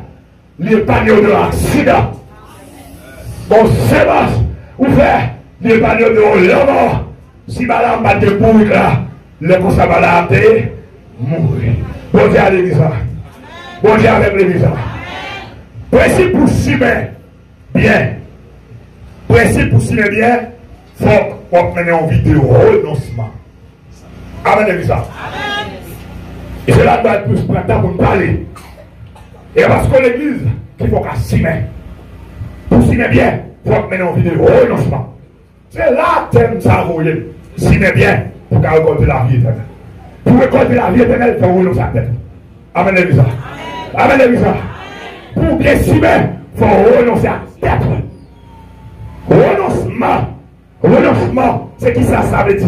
les panneaux de l'accident. Bon, semences ouvertes. Les panneaux de l'homme, si madame va te mourir là, le coup ça va la mourir. Bon Dieu à l'église. Bon Dieu avec l'église. Principe pour simer bien. Principe pour simer bien, il faut qu'on mène en vie de renoncement. Amen l'église. Et cela doit être plus printemps pour nous parler. Et parce que l'église, il faut qu'elle simer. Pour simer bien, il faut qu'on mène en vie de renoncement. C'est là que thème ça voyez. Si mais bien, pour récolter la vie éternelle. Pour récolter la vie éternelle, il faut renoncer à tête. Amen l'église. Amen l'église. Pour bien s'aimer, il faut renoncer à tête. Renoncement. Renoncement, c'est qui ça veut dire.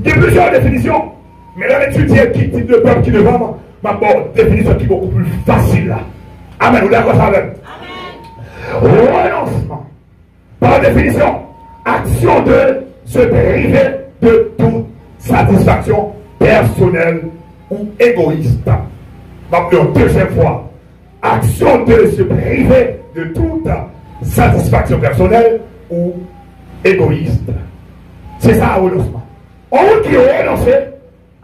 Il y a plusieurs définitions. Mais là, étudier qui type de peuple qui devant ma bonne définition qui est beaucoup plus facile là. Amen. Vous d'accord ça avec? Renoncement. Par définition. Action de se priver de toute satisfaction personnelle ou égoïste. Une deuxième fois. Action de se priver de toute satisfaction personnelle ou égoïste. C'est ça, renoncement. On qui renonce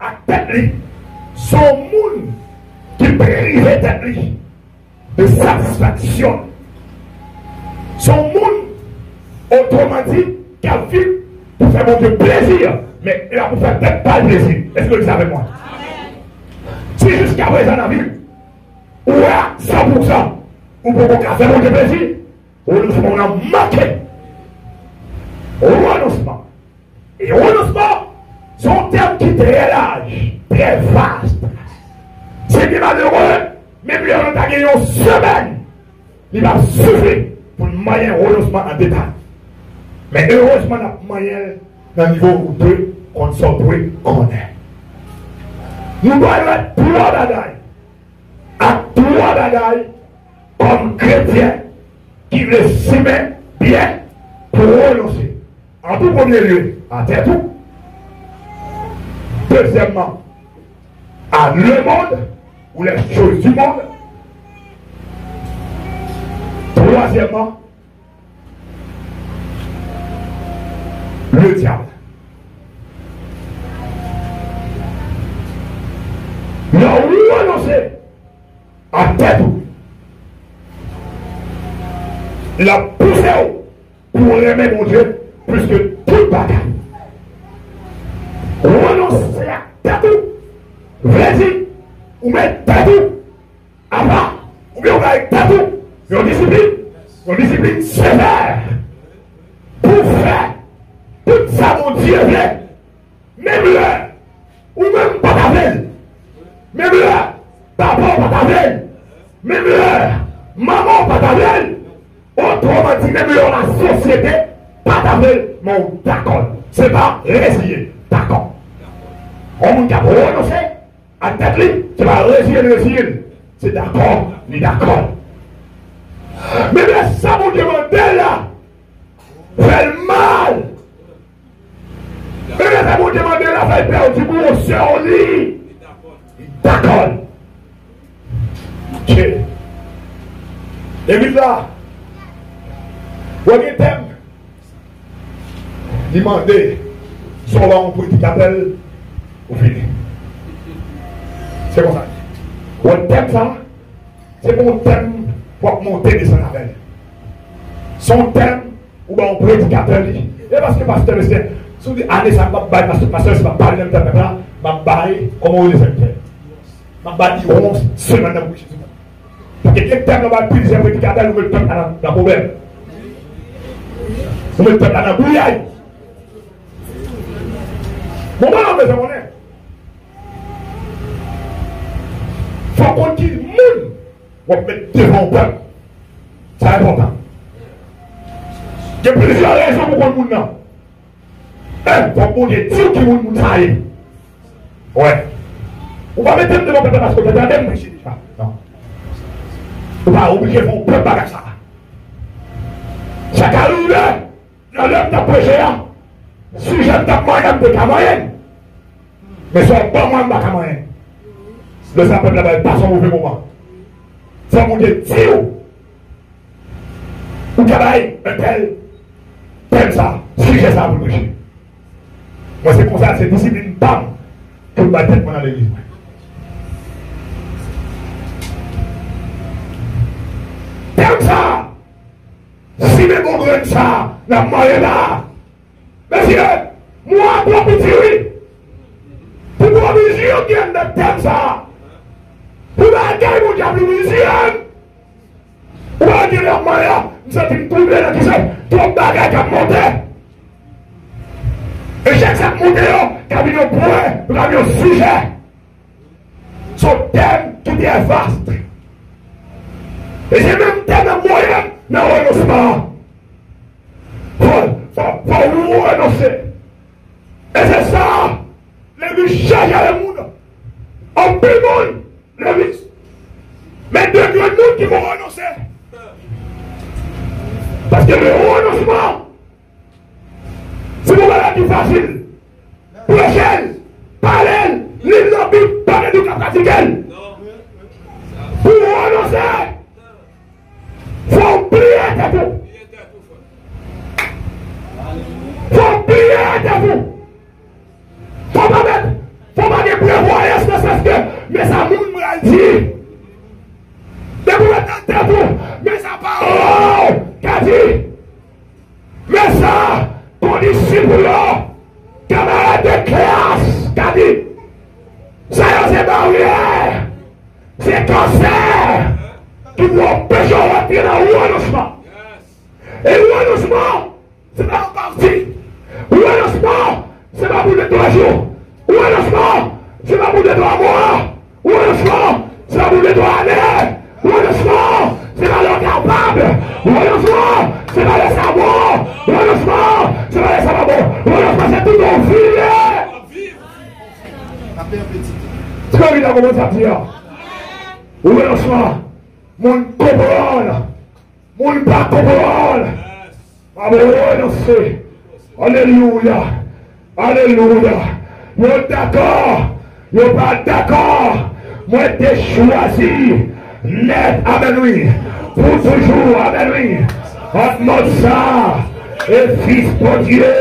à tête, son monde qui prive tête de satisfaction. Son monde, autrement dit, qu'elle vit pour faire mon Dieu plaisir, mais elle a pour faire peut-être pas le plaisir. Est-ce que vous le savez moi? Si jusqu'à présent dans la vie, ou à 100%, ou pour qu'on faire mon Dieu plaisir, on a manqué. Renoncement. Et renoncement, c'est un terme qui est très large, très vaste. C'est bien malheureux, même lui, on a gagné une semaine, il va suffire pour le moyen renoncement en détail. Mais heureusement, on a moyen dans le niveau où deux, qu'on s'en qu'on est. Nous devons être trois bagailles. À trois bagailles, comme chrétiens, qui veulent s'aimer bien pour renoncer. En tout premier lieu, à tête tout. Deuxièmement, à le monde, ou les choses du monde. Troisièmement, le diable. Nous avons renoncé à tête tout. La poussée pour aimer mon Dieu plus que tout bagaille. Renoncer à tête tout. Vas-y, ou mettre tête tout. À part, ou bien on va avec tête tout. Une discipline sévère. Pour faire tout ça, mon Dieu, même là, ou même pas d'avelle. Même là, papa pas d'avelle. Même là, maman pas d'avelle. Autrement dit, même là, la société, pas d'avelle, mais on d'accord. C'est pas résilier, d'accord. On a renoncé à tête, c'est pas résilier. C'est d'accord, ni d'accord. Mais là, ça vous demande là, fait mal. Mais là, ça vous demande là, fait perdre du coup, on se lit. D'accord. Ok. Et puis là, vous avez un thème. Demandez, si on va en politique appel, vous finissez. C'est comme ça. Votre thème, ça, c'est mon thème pour monter des appels. Son thème, ou bien on politique appel. Et parce que pasteur, c'est, si vous dites, allez, ça va pas, parce que pasteur, c'est pas parler de thème là, ma baille, comment on les aime. Ma baille, on seulement dans la bouche. Parce que quelqu'un qui va plus de politique appel, vous mettez le peuple dans le problème. Vous mettez le peuple dans la bouillaille. Bon, on a besoin de il faut qu'on dise monde, on va mettre devant le peuple. C'est important. Il y a plusieurs raisons pour qu'on le monde. Un, il faut qu'on dise qui le monde ça y est. Ouais. On va mettre devant le peuple parce que vous avez prêché déjà. Non. On va obliger de faire un peuple avec ça. Chaque arrivé, dans l'heure de prêcher, si j'aime ta moyenne de ta moyenne, mais ce n'est pas moi de ta moyenne. Le sapin là-bas n'est pas son mauvais moment. Ça vous dit, ou travaille un tel ça, si j'ai ça pour le prêcher. Moi, c'est pour ça, c'est discipline bam que je vais tête dans l'église. Comme ça, si mes bons grains ça, la moyenne là, monsieur, moi, pour petit oui, pour moi, vision qui est de thème ça, pour la gueule, mon diable, vision, pour la dire leur moyen, nous sommes trouvés là qui sont trop bagages qui ont monté. Et chaque fois que monté, qui a mis un point, qui a mis un sujet, son thème qui est vaste. Et c'est même thème de moyen dans le renoncement. Faut renoncer. Et c'est ça, les vies changent le monde. En plus monde, les vies. Mais deux grands monde qui vont renoncer. Parce que le renoncement, c'est pour la plus facile. Prochaine, parallèle, l'île de Bible, parler du cas pratiquel. Pour renoncer, il faut oublier tes tout. Il faut oublier tes tout. Faut pas de prévoyance de ce que, mais ça moun me dit. De vous mettre tes tout, mais ça parole, qu'a dit. Mais ça, ton disciple là, camarade de classe, qu'a dit. Ça c'est barrière, c'est cancer qui vous empêche de rentrer dans le renoncement. Et le renoncement, c'est pas en partie. Le renoncement, c'est pas pour de 3 jours. Le renoncement, c'est pas pour de 3 mois. Le renoncement, c'est pas pour de 3 années. Le renoncement, c'est pas le capable. Le renoncement, c'est pas le savoir. Le renoncement, c'est pas le savoir. Le renoncement, c'est tout ton vie. C'est comme il a commencé à dire. Le renoncement, mon comprendre, mon pas comprendre. Ah bon, renoncer. Alléluia. Alléluia. Vous êtes d'accord? Vous n'êtes pas d'accord? Moi, j'ai choisi net, amen oui, pour toujours, amen oui. Entre ça et fils pour Dieu.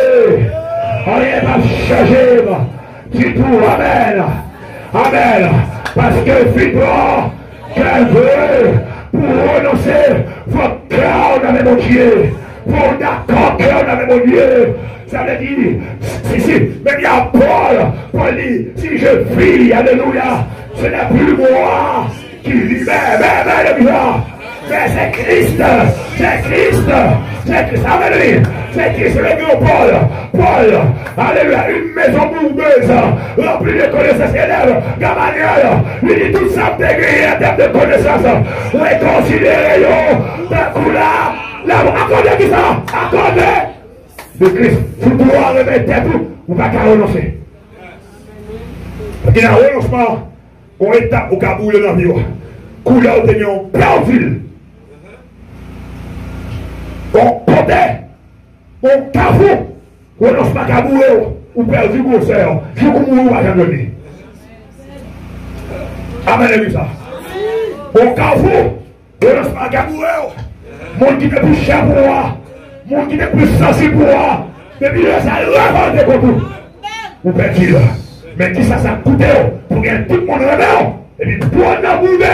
Rien n'a changé du tout, amen. Amen. Parce que vivant, qu'elle veut, pour renoncer, faut cœur avec mon Dieu. Pour d'accord cœur avec mon Dieu. Ça veut dire, si, même il y a Paul dit, si je vis, alléluia, ce n'est plus moi qui vis, mais c'est Christ, alléluia, c'est Christ, le grand Paul, alléluia, une maison bourbeuse, remplie de connaissances élèves, Gamaliel, lui dit tout ça, intégré en termes de connaissances, réconsidérez, d'un coup là, accordez qui ça, accordez, de Christ, vous pouvez remettre tout, vous ne pouvez pas renoncer. Parce qu'il y a un renoncement, on est au Kaboul dans la vie. Couleur de l'Union perdu. On comptait, on cafou, renoncement Kaboul ou perdu concert. Je vous mourrai à jamais. Amen, ça. On cafou, Renoncement à Gabouré. Monde qui est plus cher pour moi. Monde qui est plus sensible pour moi. Depuis là, ça remonte pour tout. Vous perdez là. Mais qui ça coûte pour que tout le monde remet. Et puis pour la boule.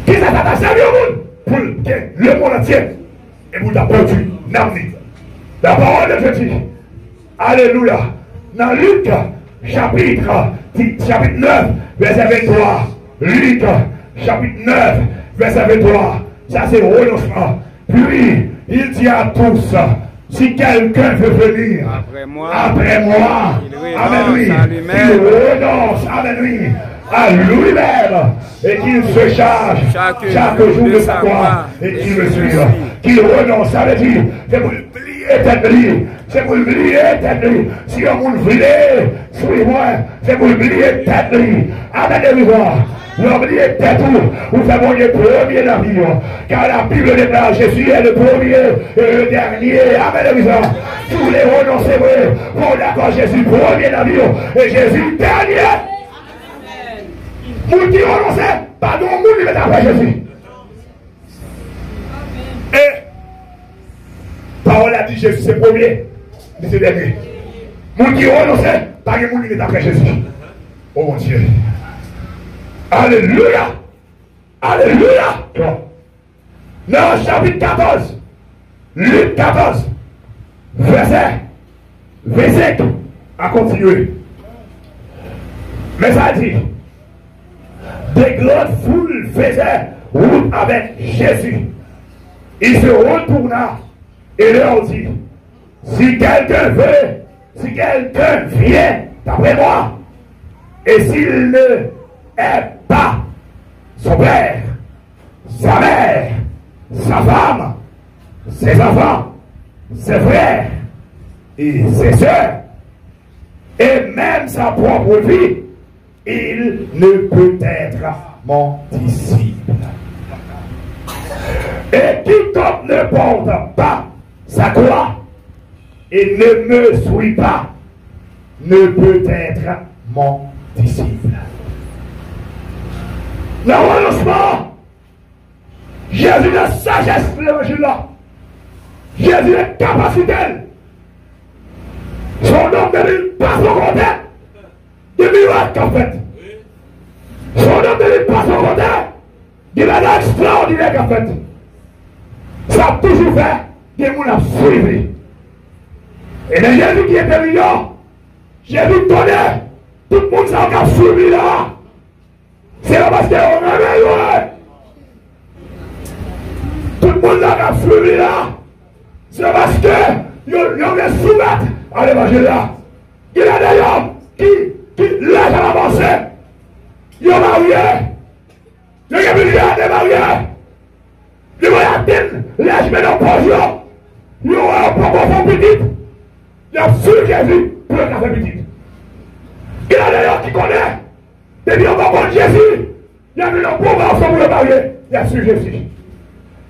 Qui ça t'a servi au monde? Pour que le monde entier. Et vous t'avez perdu. La parole de Jésus. Alléluia. Dans Luc, chapitre 9, verset 23. Luc, chapitre 9, verset 23. Ça c'est renoncement. Puis, il dit à tous, si quelqu'un veut venir après moi, amen lui, il renonce, amen lui, à lui-même, et qu'il se charge chaque jour de sa croix, et qu'il me suive, qu'il renonce, ça veut dire, c'est pour oublier tête lui, c'est pour oublier tête lui, si on voulait, suis-moi, c'est pour oublier tête lui, amen lui. N'oubliez pas tout, vous faites mon premier dans la vie, car la Bible déclare Jésus est le premier et le dernier. Amen. Tous les renoncés, pour d'accord, Jésus premier dans la vie et Jésus dernier. Vous qui renoncez, pardon, vous ne après Jésus. Et, parole a dit Jésus c'est premier, mais c'est dernier. Vous qui renoncez, pas que vous ne après Jésus. Oh mon Dieu. Alléluia! Alléluia! Dans chapitre 14, Luc 14, verset 25, à continuer. Mais ça dit, des grandes foules faisaient route avec Jésus. Il se retourna et leur dit, si quelqu'un vient d'après moi, et s'il ne est pas son père, sa mère, sa femme, ses enfants, ses frères et ses soeurs, et même sa propre vie, il ne peut être mon disciple. Et quiconque ne porte pas sa croix et ne me suit pas, ne peut être mon disciple. Le renoncement, Jésus de sagesse de l'évangile là, Jésus de capacité, son nom ne pas son côté, des miracles qu'a fait. Son nom ne pas son côté, des miracles extraordinaires qu'a fait. Ça a toujours fait des gens à suivre. Et les Jésus qui était million, Jésus donnait, tout le monde s'en a suivi là. C'est parce qu'on a tout le monde a suivi là. C'est parce que ils ont soumettre à l'évangile là. Il y a des hommes qui l'âge à avancé. Ils ont marié. Ils ont des mariés. Ils vont atteindre l'âge maintenant proche. Ils ont un propre petit. Ils ont su Jésus pour le café petit. Il y a des gens qui connaissent. Depuis on va prendre Jésus, il y a mis un pauvre enfant pour le marier, il y a su Jésus.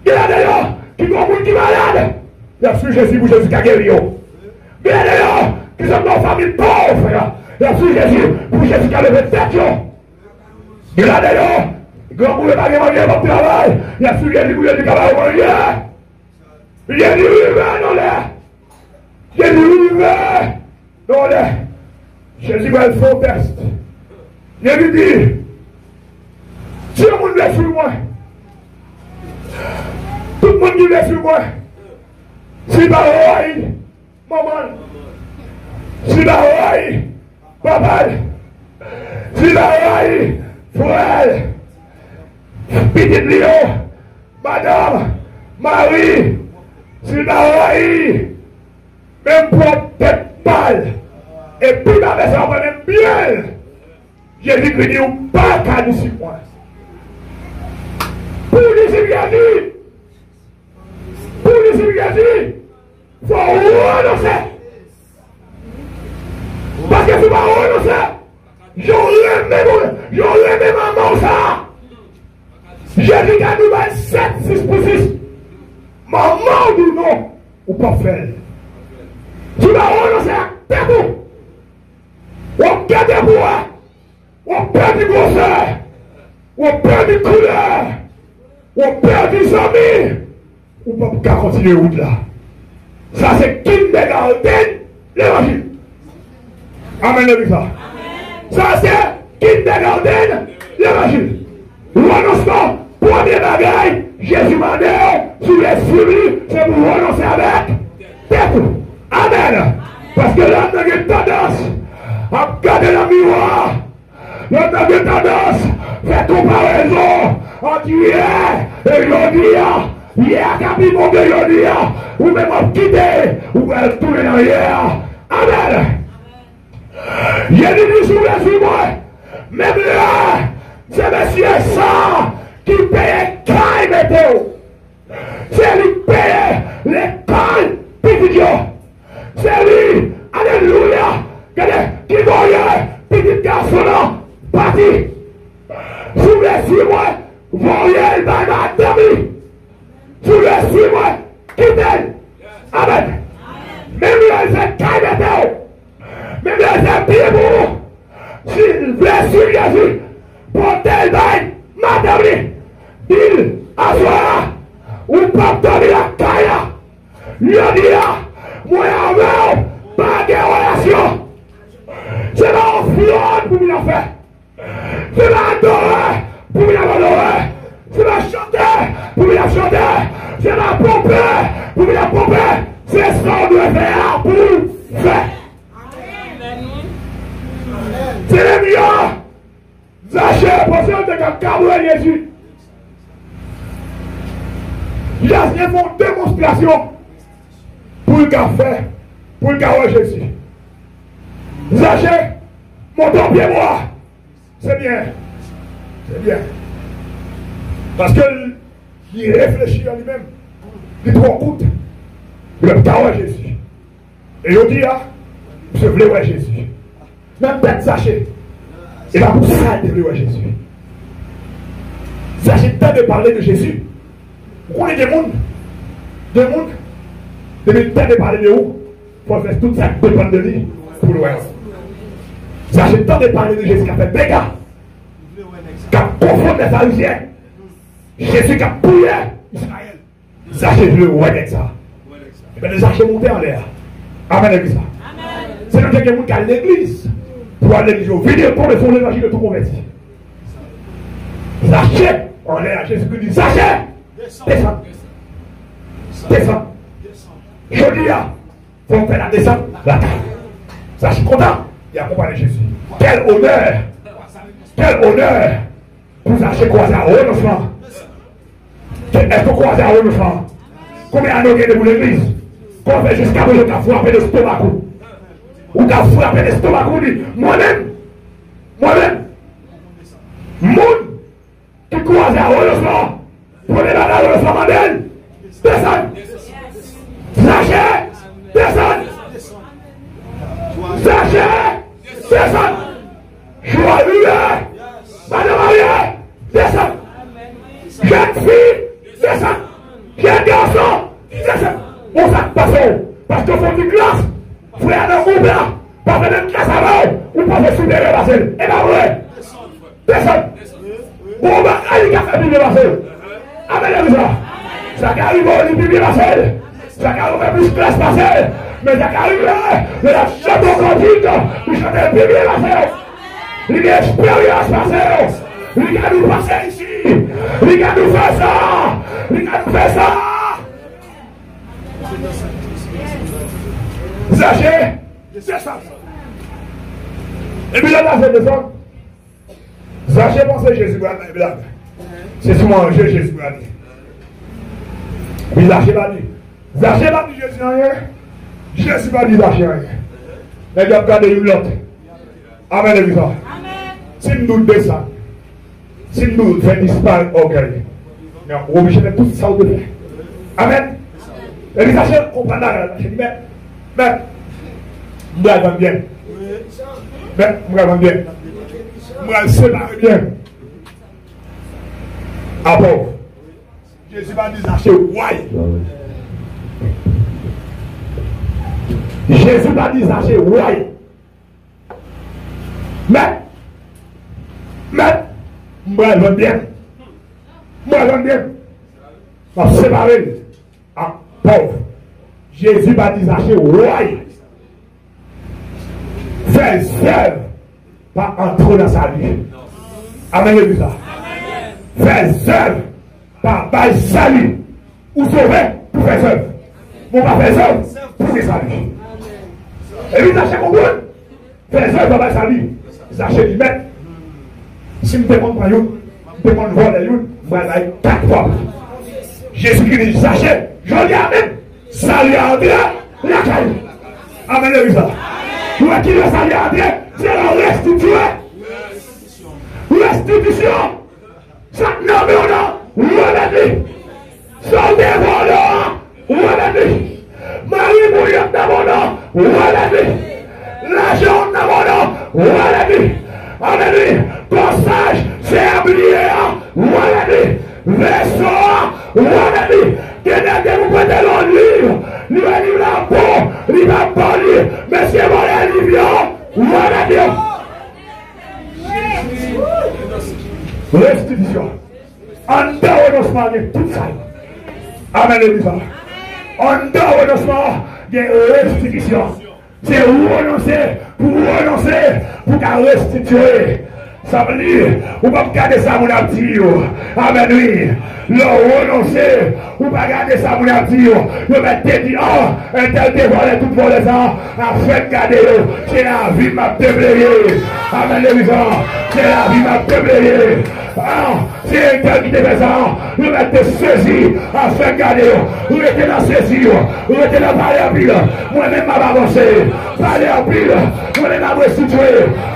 Il y a des gens qui ont un monde qui est malade, il y a su Jésus pour Jésus qui a guéri. Il y a des gens qui sont dans une famille pauvre, il y a su Jésus pour Jésus qui a levé tête. Il y a des gens qui ont voulu pas manger votre travail, il y a su Jésus pour Jésus qui a manger. Il y a du rivet dans l'air. Il y a du rivet dans l'air. Jésus va faire un test. Il lui dit, si le monde est sur moi, tout le monde qui est sur moi, si pas maman, si pas papa, si pas frère, petite Léon, madame, Marie, si pas même pour tête pâle, et puis ma maison va même bien. Jésus dit, pas qu'à disciple. Pour disciple Jésus, il faut renoncer. Parce que si tu vas renoncer, j'aurais même maman ça. Jésus a dit 7, 6 pour 6. Maman dit non, ou pas faire. Tu vas renoncer à tabou. On garde pour moi. On perd du grosseur. on perd du couleur, on perd des amis, on ne peut pas continuer route là. Ça c'est kindergarten, l'évangile. Amen, ça. Ça c'est kindergarten, l'évangile. Renoncement, premier bagaille, Jésus m'a dit, sur les souris, c'est pour renoncer avec tête. Amen. Parce que là, on a une tendance à regarder le miroir. Là, on a une tendance à faire comparaison entre hier et aujourd'hui. Hier, quand il monte aujourd'hui, ou même à quitter, ou même tourner en hier. Amen. Il y a des gens sur moi, même là, c'est monsieur ça qui paye caille météo. C'est lui qui paye les cailles petit. C'est lui, alléluia, qui voyait petit garçon là, parti. Sous les 6 mois, voyez le bain d'ami. Sous les 6 mois, quittez. Amen. Même là, c'est caille météo. Même là, c'est pied pour. S'il veut sur Jésus, portez le bain, madame, il assoit, ou pas donner la caille. Il dit là, moi, pas de relation. C'est la offrande pour m'y faire. C'est la adorer pour m'y adorer. C'est la chanter pour m'y chanter. C'est la pomper pour m'y pomper. C'est ce qu'on doit faire pour faire. C'est le mieux. Zachée, pour ceux qui ont caboué Jésus. Ils font une démonstration pour le café, pour le café Jésus. Zachée, mon ton pied moi. C'est bien. C'est bien. Parce qu'il réfléchit à lui-même. Il prend compte. Il a café Jésus. Et il dit, je voulais voir Jésus. Même peut-être Zachée. Et là, pour ça, il voulait voir Jésus. Zachée tente de parler de Jésus. Vous connaissez des mondes? Des mondes? Depuis tente de parler de où? Il faut faire tout ça qui dépend de lui pour le voir. Zachée tente de parler de Jésus qui a fait dégâts. Qui a confondu les Pharisiens. Jésus qui a pouillé Israël. Zachée voulait voir avec ça. Et bien, Zachée monté en l'air. Amen avec ça. C'est comme quelqu'un qui a l'église. Pour aller à l'église, venir pour le fond de l'évangile de tout converti. Zachée, en l'air, Jésus-Christ dit Zachée, descends. Descends. Je dis là, il faut faire la descente, la taille. Ça, je suis content. Il accompagne Jésus. Quel honneur! Quel honneur! Pour Zachée croiser à renoncement. Est-ce que croiser à renoncement? Combien d'années de l'église? Qu'on fait jusqu'à vous, je t'ai frappé l'estomac. Ou t'as frappé l'estomac, moi-même, monde qui croise à renoncement, prenez la dalle de sa mandelle, descend, Zachée, descend, Zachée, descend, joyeux, madame Marie, descend, jeune fille, descend, jeune garçon, descend, on s'en passe, parce que faut une classe. Frère de groupe là, pas faire une classe avant, ou pas faire souder le bassin. Et bien, ouais, descend. Bon, bah, il y a fait le bassin. Amen, ça. Ça qui arrive au lit du bassin. Ça qui arrive plus classe bassin. Mais ça qui arrive là, de la château quantique, il chante le premier bassin. Il y a expérience bassin. Il y a nous passer ici. Il y a nous faire ça. Il y a nous faire ça. Zachée, c'est ça. Et puis là, là, c'est descendre. Zachée pensait Jésus, blague. C'est souvent Jésus, blague. Oui, Zachée va dire. Zachée va dire Jésus rien. Jésus va dire Zachée rien. Mais il a regardé une l'autre. Amen, les gens. Si nous descendons, si nous faisons disparaître l'orgueil, on est obligé de tout ça au début. Amen. Et les Zachée comprennent là. Je dis, mais, moi, je vais bien. Mais, moi, je vais bien. Moi, je sais pas bien. Ah bon? Jésus va dire Zachée, ouais. Jésus va dire Zachée, ouais. Mais, Moi, je bien. Moi, je bien. Je vais séparer à pauvre. Jésus baptise Zachée au roi. Fais œuvre, pas entrer dans sa vie. Amen, l'église. Fais œuvre, pas bail salut. Ou sauver pour faire œuvre. Mon pas faire œuvre pour faire salut. Et puis, Zachée comprend. Fais œuvre, pas bail salut. Zachée lui met. Si je me demande pas, je me demande voler, je vais aller 4 fois. Jésus-Christ dit Zachée, je dis Amen. Salut à André, la caille. Amen, l'église. Ou qui le salut à André, c'est la restitution. Restitution. Ça n'a pas de revenez. Soldez vos noms, revenez. Marie bouillante dans mon nom, revenez. L'argent dans mon nom, revenez. Revenez. Passage, c'est oublié, revenez. Vaisseau, revenez. Quelqu'un vous prêtez le livre, lui va livre la peau, lui va pas lire. Monsieur mon livre, revenez. Restitution. En dehors renoncement, il y a tout ça. Amen, l'église. En dehors renoncement, il y a restitution. C'est renoncer pour qu'à restituer. Ça veut dire, ou pas garder ça mon abdi. Amen, oui. Le renoncer, ou pas garder ça mon abdi. Le mettre dit, oh, un tel te volé, tout volé ça, afin de garder. C'est la vie m'a déblayé. Amen, l'église. C'est la vie m'a déblayé. C'est un tel qui te fait ça, le mettre saisi, afin de garder. Vous êtes dans saisi, vous êtes dans parler en pile. Moi-même, m'a avancé. Parler en pile. Moi-même, m'a restitué.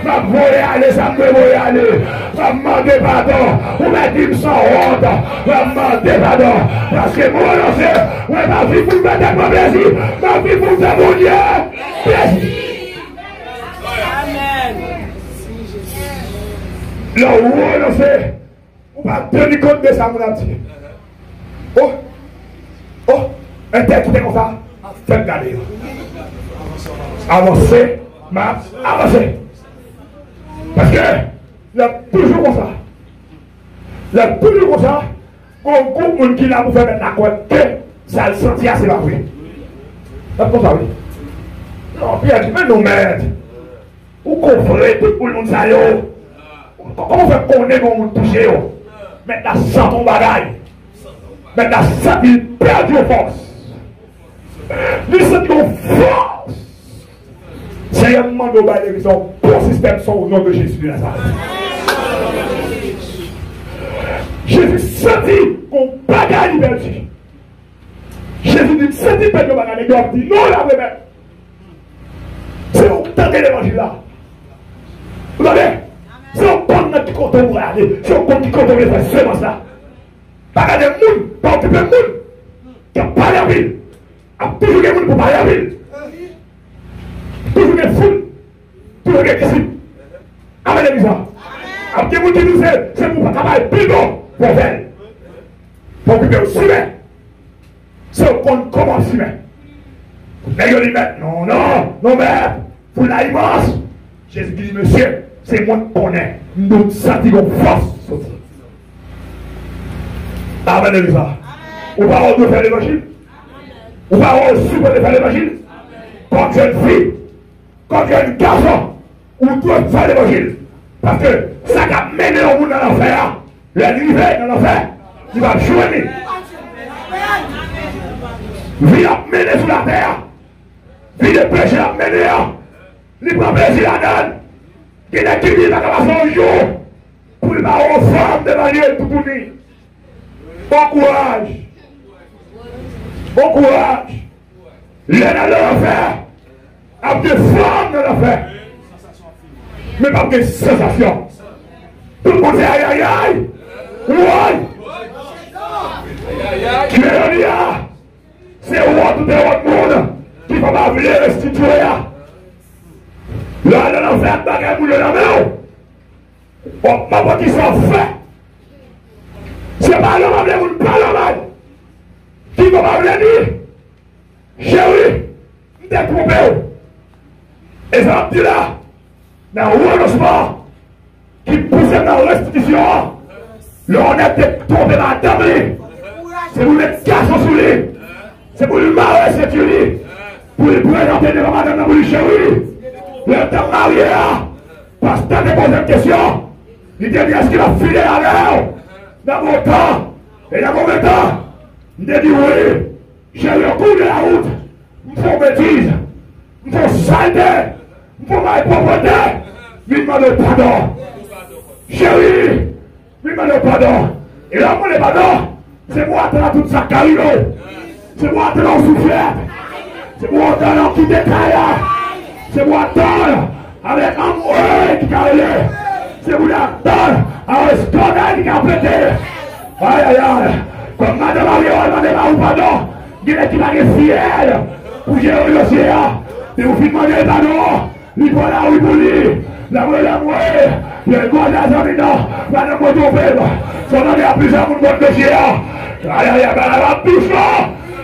M'a volé aller, ça me volé aller. M'a demandé pardon. Vous m'avez dit sans honte. M'a demandé pardon. Parce que moi, non, c'est. Ouais, ma vie pour me mettre mon plaisir. Ma vie pour me faire mon Dieu. Plaisir. Amen. Là où on sait, on va tenir compte de ça, mon ami. Oh, un tel qui est comme ça, faites garder. Avancez, avancez. Parce que, il y a toujours comme ça. Il y a toujours comme ça. Qu'on coupe mon qui l'a pour faire mettre la couette, que ça le sentit assez pas oui. C'est comme ça, oui. Non, puis il y a qui veut nous mettre. Ou confrer tout le monde ça, yo. Comment faire qu'on est qu'on touche, yo? Maintenant, sans ton bagaille. Maintenant, ça, il perd de force. Il sent de force. C'est un moment de bagaille qui sont pour système sont au nom de Jésus de Nazareth. Jésus sentit qu'on bagaille perdu. Jésus dit, sentit perdu qu'on bagaille, mais il dit, non, la vraie. C'est autant que l'évangile là. Vous voyez? C'est un compte qui compte pour aller. C'est un compte qui compte pour faire seulement ça. Pas de monde, pas occuper de monde. Qui a parlé en ville. A toujours des monde pour parler en ville. Toujours des foules. Toujours des disciples. Amen, l'église. A des monde qui nous aident. C'est pour pas travailler plus long pour faire. Pour occuper aussi bien. C'est un compte comment si bien. Mais il dit, non, non, non, mais, pour la immense. Jésus dit, monsieur, c'est moi qui connais. Nous sentons qu'on force. Amen, l'église. Ou pas on doit faire l'évangile. Ou pas on supporte faire l'évangile. Quand jeune fille, quand jeune garçon, ou doit faire l'évangile. Parce que ça qui a mené au monde dans l'enfer, l'univers dans l'enfer, il va jouer. Vie a mené sur la terre. Vie de péché a mené. Il prend plaisir à donner. Il a qui dit la capacité un jour pour il va aux femmes de manière tout tourner. Bon courage. Bon courage. Il est dans l'enfer. Avec des femmes dans l'enfer. Mais pas de sensation. Tout le monde dit aïe aïe aïe. Ouais. Tu es un lien. C'est roi tout le monde qui va pas venir restituer. Là, dans l'enfer, bagarre pour le main. Bon, ma qui s'en fait. C'est pas l'homme, pas l'homme. Qui va pas venir. Chérie, t'es trompé. Et ça dit là, dans le renoncement, qui pousse dans la restitution, L'honnête est tombé madame. C'est pour mettre garçon sur lui. C'est pour lui marier cette lui. Pour lui présenter devant madame pour lui chérie. Le temps marié là. Pasteur te pose une question. Il te dit est-ce qu'il a filé à l'heure dans mon temps et dans mon temps. Il te dit oui. J'ai le coup de la route. Il faut bêtise. Il faut saleté. Il faut ma pauvreté. Il me demande pardon. Chérie, il me demande pardon. Et là, moi, le pardon, c'est moi attendre toute sa carrière. C'est moi attendre en souffrance. C'est moi attendre en quitter carrière. C'est moi attendre avec amour qui carrière. C'est moi attendre avec scandale qui a pété. Aïe, aïe, aïe. Comme madame Ariel, madame pardon. Il est qui va être fier pour gérer l'océan. Et vous faites demander pardon. Il faut là où il faut lui. La moelle, le goût de la zone, madame Motope, son nom est à plusieurs monde de l'océan. Aïe, aïe, aïe, la bouche,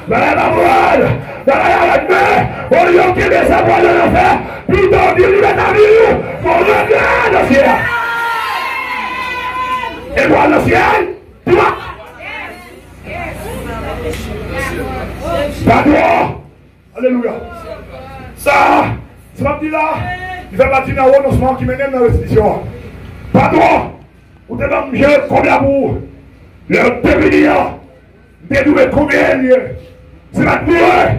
la moelle, la main, on lui a quitté sa voie de l'enfer. Plutôt, Dieu lui met à vie, pour regarder l'océan. Et moi, l'océan, tu vois. Pardon. Alléluia. Ça, c'est pas dit là. Il fait partie d'un renoncement qui mène dans la restitution. Pardon. Vous devez me dire combien pour le devenir. Dédoué combien lieu. C'est ma gloire.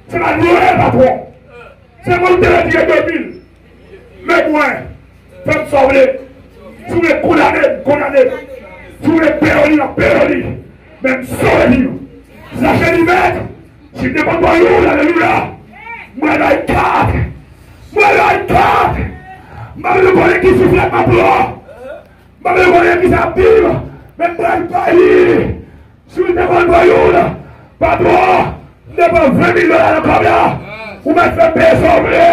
C'est ma gloire, patron. C'est mon dernier 2000. Mais moi, faites me sauver. Si vous les condamnez. Si vous les pérolis, même sauver. Sachez les maîtres. Si vous ne dépendez pas de vous, alléluia. Moi, là, il carte. Moi, là, il carte. Moi, je connais qui souffle ma gloire. Moi, je connais qui s'abîme. Même moi, il paye. Si vous ne dépendez pas de vous, pas droit. Vous n'avez pas 20 000 $ de combien. Vous m'avez fait payer son blé.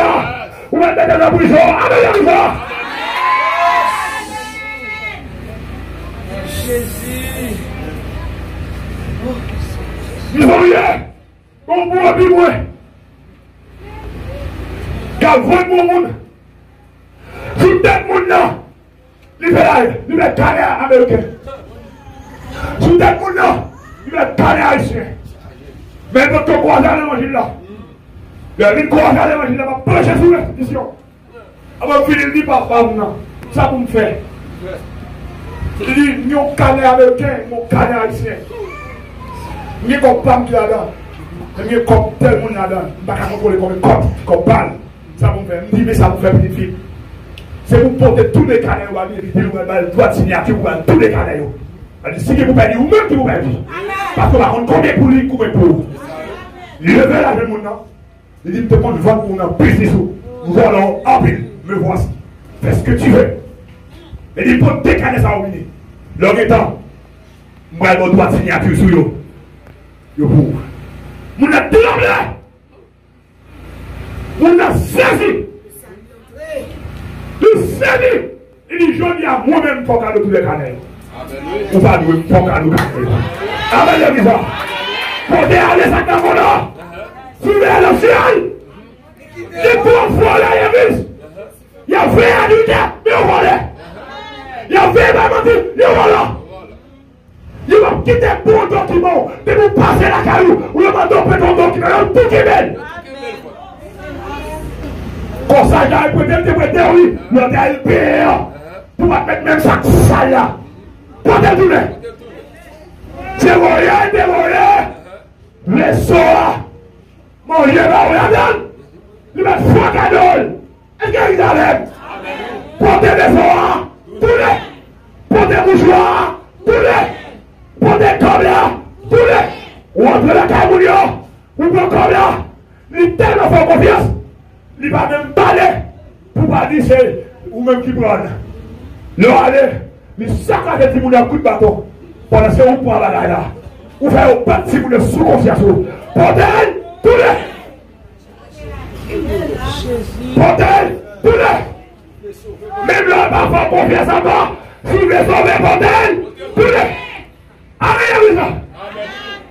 Vous m'avez fait dans la prison. Alléluia. Jésus. Ils ont rien. On pourra vivre. Car vraiment, monde. Tout le monde là. Il est carrière américain. Tout le monde là. Il est carrière haïtien. Mais quand on croise à l'évangile là. Il croise à l'évangile là. Il va prêcher sur l'institution. Avant de finir, il dit papa, ça pour me faire. Il dit, nous sommes carrière américain, nous sommes carrière haïtien. Nous sommes comme femme qui là-dedans. Nous sommes comme tel monde là-dedans. Nous ne pouvons pas comme comme balle. Ça vous fait, me dit, mais ça vous fait petite fille. C'est vous porter tous les canaux, vous allez dire, vous allez droit de signature, vous allez tous les canaux. Si vous perdez, ou même qui vous perdez. Parce qu'on va prendre combien pour lui, combien pour vous. Il levait la jeune monde. Il dit, te prendre vendre pour un business. Nous allons en pile, me voici. Fais ce que tu veux. Il dit, pour décaler ça au milieu. L'homme étant, moi, je dois signature sur vous. Yo pour. Vous êtes tremblé. Vous êtes saisi. Vous saisi. Il dit, je dis à moi-même pour cadeau tous les canaux. Vous pas de pour cadeau. Amen, les gens. Pour aller ça dans mon nom. Suivez le ciel. Les pauvres fois là, il y a fait adultère, mais on volait. Il y a fait mentir, mais on volait. Il va quitter pour document, mais vous passez la caillou, ou le manteau peut ton document, tout qui est belle. Comme ça, j'ai peut-être oui, le gars est pire. Pour pas mettre même ça sale là. Pas de douleur. C'est volé. Les soirs. Mon Dieu va regarder. Il va faire cadeau. Est-ce qu'il y a des portez des soirs. Tous les. Portez mouchoirs. Tous les. Portez combien. Tous les. Ou entre la camoulio. Ou pour combien. Il tellement fait confiance. Il va même parler. Pour pas dire c'est. Ou même qui prenne. Le aller. Il saccage des gens à coup de bâton. Pendant ce temps, vous prenez la bagaille là. Vous faites au pas si vous ne sous-confiance. Portez tous les. Portez tous les. Même là, parfois, confiance en moi. Si vous les sauvez, portez tous les. Amen, Amen.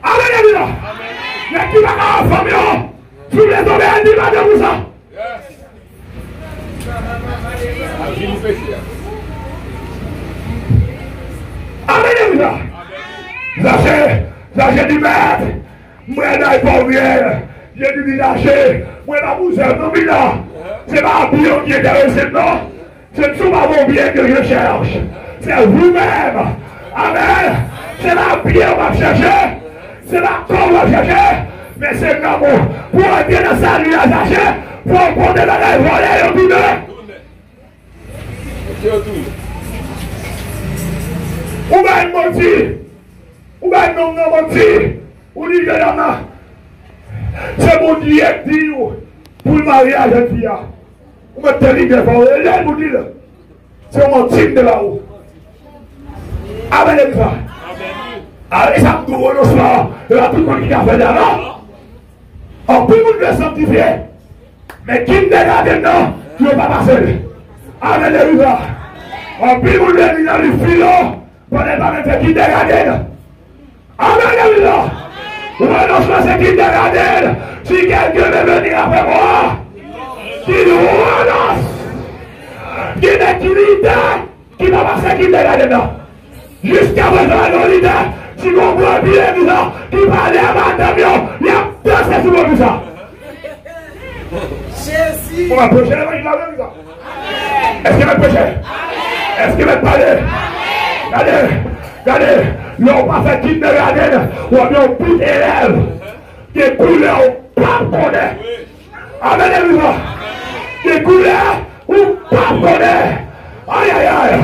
Amen. Mais qui va à la famille? Si vous les sauvez, elle dit, madame, vous ça. Amen. J'ai dû mettre, moi d'aller pour bien, j'ai dû lâcher, moi ma boussole, non, mais là, c'est pas un bien qui est intéressé, non, c'est tout mon bien que je cherche, c'est vous-même, amen, c'est la bien qu'on va chercher, c'est la qu'on va chercher, mais c'est l'amour, pour être bien dans sa vie à chercher, pour prendre dans la volée et tout où va être menti? Où va être non menti? Où dit que là, c'est mon Dieu qui dit pour le mariage de fille. Où va te dire que vous dites, c'est mon type de là-haut. Amen. Avec ça, nous renoncement, et là, tout le monde qui a fait là, en plus, vous devez sanctifier. Mais qui ne regarde non, qui ne va pas passer. Amen. En plus, vous devez venir dans le filo. Pour ne pas mettre qui dégrade. Amen. Renoncement, c'est qui dégrade. Si quelqu'un veut venir après moi, qui nous renonce, qui n'est qui leader, qui va passer qui dégrade non. Jusqu'à présent, nos leaders, si vous comprenez bien tout ça, qui parle à madame, il y a dansé sur tout ça. Jésus. On va prêcher l'évangile là, est-ce qu'il va prêcher? Est-ce qu'il va parler? Regardez, l'on va faire qu'il ne regarde, ou bien on pique les lèvres, des couleurs ou pas connaît. Amen, des couleurs ou pas connaît. Aïe,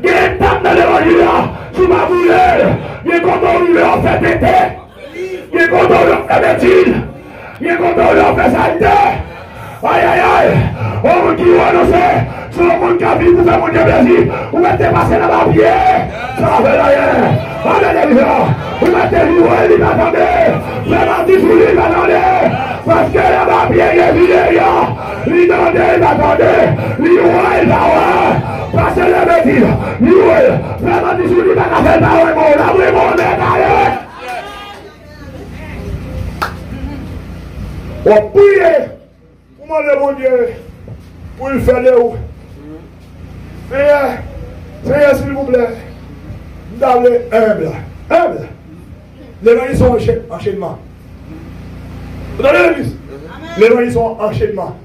des étapes dans l'évangile, sous ma boulette, des contrôles où l'on fait péter, des contrôles où l'on fait médecine, des contrôles où l'on fait saleté. Aïe, on qui renoncer, sur le monde qui a vu, vous faites mon Dieu plaisir, vous mettez passer dans ma pied, ça va faire rien. Alléluia, vous mettez jouer, il m'attendait, vraiment dit jouer, il m'attendait, parce que là ma pied est vidé, il demandait, il m'attendait, il jouait, il va voir, parce que la bêtise, il jouait, vraiment dit jouer, il va faire pas ouais, mon amour, mon médaille. On prie. Demandez mon Dieu pour le faire de où. Seigneur, s'il vous plaît, d'aller humble. Les gens ils sont en enchaînement. Vous entendez l'église? Les gens ils sont en enchaînement.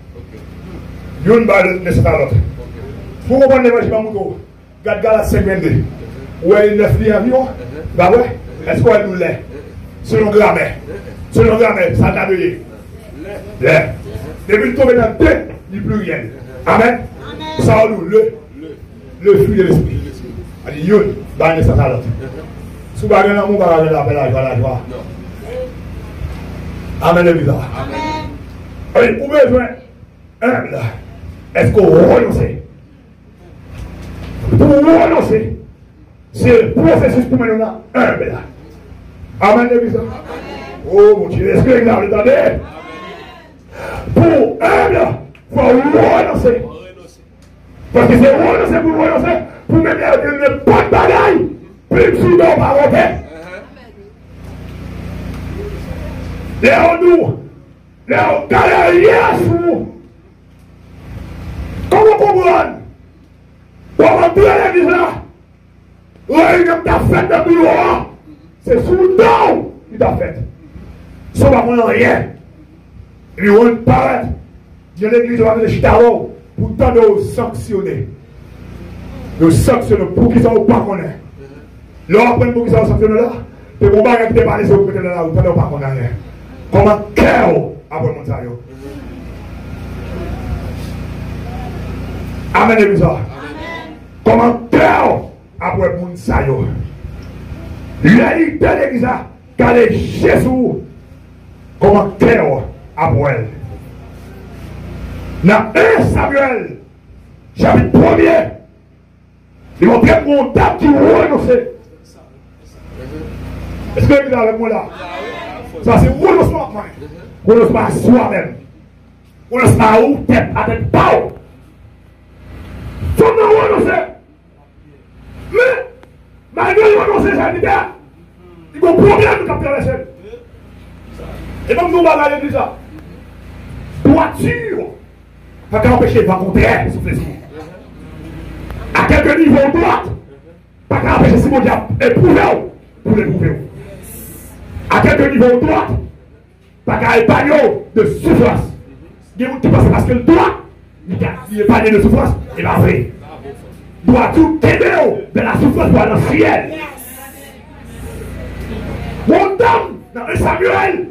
Une balle ne c'est pas l'autre. Pour comprendre l'évangile, regarde Galates 5:22. Où est le 9 liens avion? Bah ouais. Est-ce qu'on nous l'est? Selon grammaire, ça t'a donné. Depuis le tomber dans deux, il n'y a plus rien. Amen. Ça on nous le fruit de l'esprit. Il dit, yon, bah, il l'autre. Si vous avez un amour, vous avez la joie. Amen, les bizarres. Amen. Vous avez besoin humble. Est-ce qu'on renonce? Pour renoncer, c'est le processus pour mener humble. Amen, les bizarres. Oh mon Dieu, est-ce que vous avez entendu? Pour humble, il faut renoncer. Parce que c'est renoncer pour renoncer, pour me dire qu'il n'y a pas de bagaille, plus souvent par contre. Les galériens sous. Comment comprendre? Pour rentrer à l'église là, réunion que tu as faite de bureau, c'est sous le dos qui t'a fait. Sans pas prendre rien. Et on paraît, de l'église va venir chitaro pour tant de sanctionner. De sanctionner pour qu'ils ne pas connaître. Là, après pour qu'ils soient sanctionnés là, c'est pour pas qu'ils ne parlent sur le côté là, où ils ne pas connaître rien. Comment cœur après mon ça. Amen, les bizarres. Comment cœur après mon ça. L'élite de l'église, car les Jésus, comment cœur après elle. Dans 1 Samuel, chapitre 1er, ils vont prendre mon table qui renonce. Est-ce que vous êtes avec moi là? Ça c'est renoncement. Renoncement à soi-même. Renoncement à où? Tête à tête, pas où? Faut nous renoncer. Mais, malgré renoncer, ça dit bien, il y a un problème de capter la scène. Et donc nous allons à l'église là. Droiture. Pas qu'à empêcher le vent contraire sur Facebook. À quelques niveaux droite. Pas qu'à empêcher si mon diable éprouvé pour l'éprouver. À quelques niveaux de droite, pas qu'à épargner de souffrance. Il y a des gens qui pensent parce que le droit, il est épargné de souffrance, et pas vrai. Doit tout aider de la souffrance pour aller dans le ciel. Mon homme, dans le Samuel,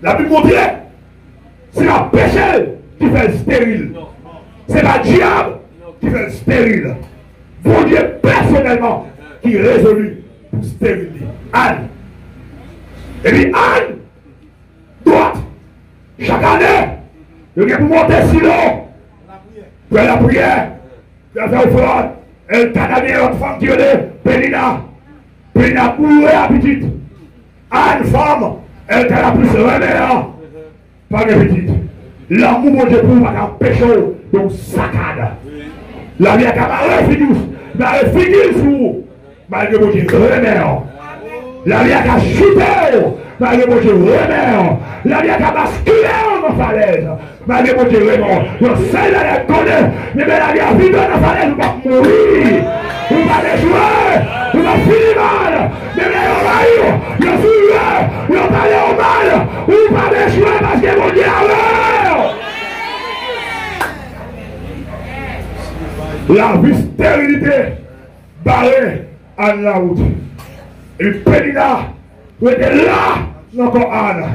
la Bible montre, c'est la péché qui fait le stérile. C'est pas le diable qui fait le stérile. Bon Dieu personnellement qui est résolu pour stériliser. Anne. Et puis Anne, droite, chaque année, il y a pour monter silo, pour la prière, pour faire offrande. Elle canadien, l'autre femme qui est Pélina. Pélina bourrée à petite. Anne, femme, elle est la plus renéante. Pas de petite. L'amour, mon Dieu, pour pas péché, donc saccade. La vie a camarade figure, la figure sous, malgré mon Dieu, renéant. La vie a chuté, malgré mon Dieu, renéant. La vie a basculé en falaise, malgré mon Dieu, renéant. Le seul à la connaître, mais la vie a vécu dans la falaise, vous va mourir. Vous va déjouer, vous va finir mal, mais on va y, il fuir, il va aller au mal, vous va déjouer parce que mon Dieu a l'heure. La vie stérilité barrée à la route. Et Pélina, vous êtes là, encore Anne.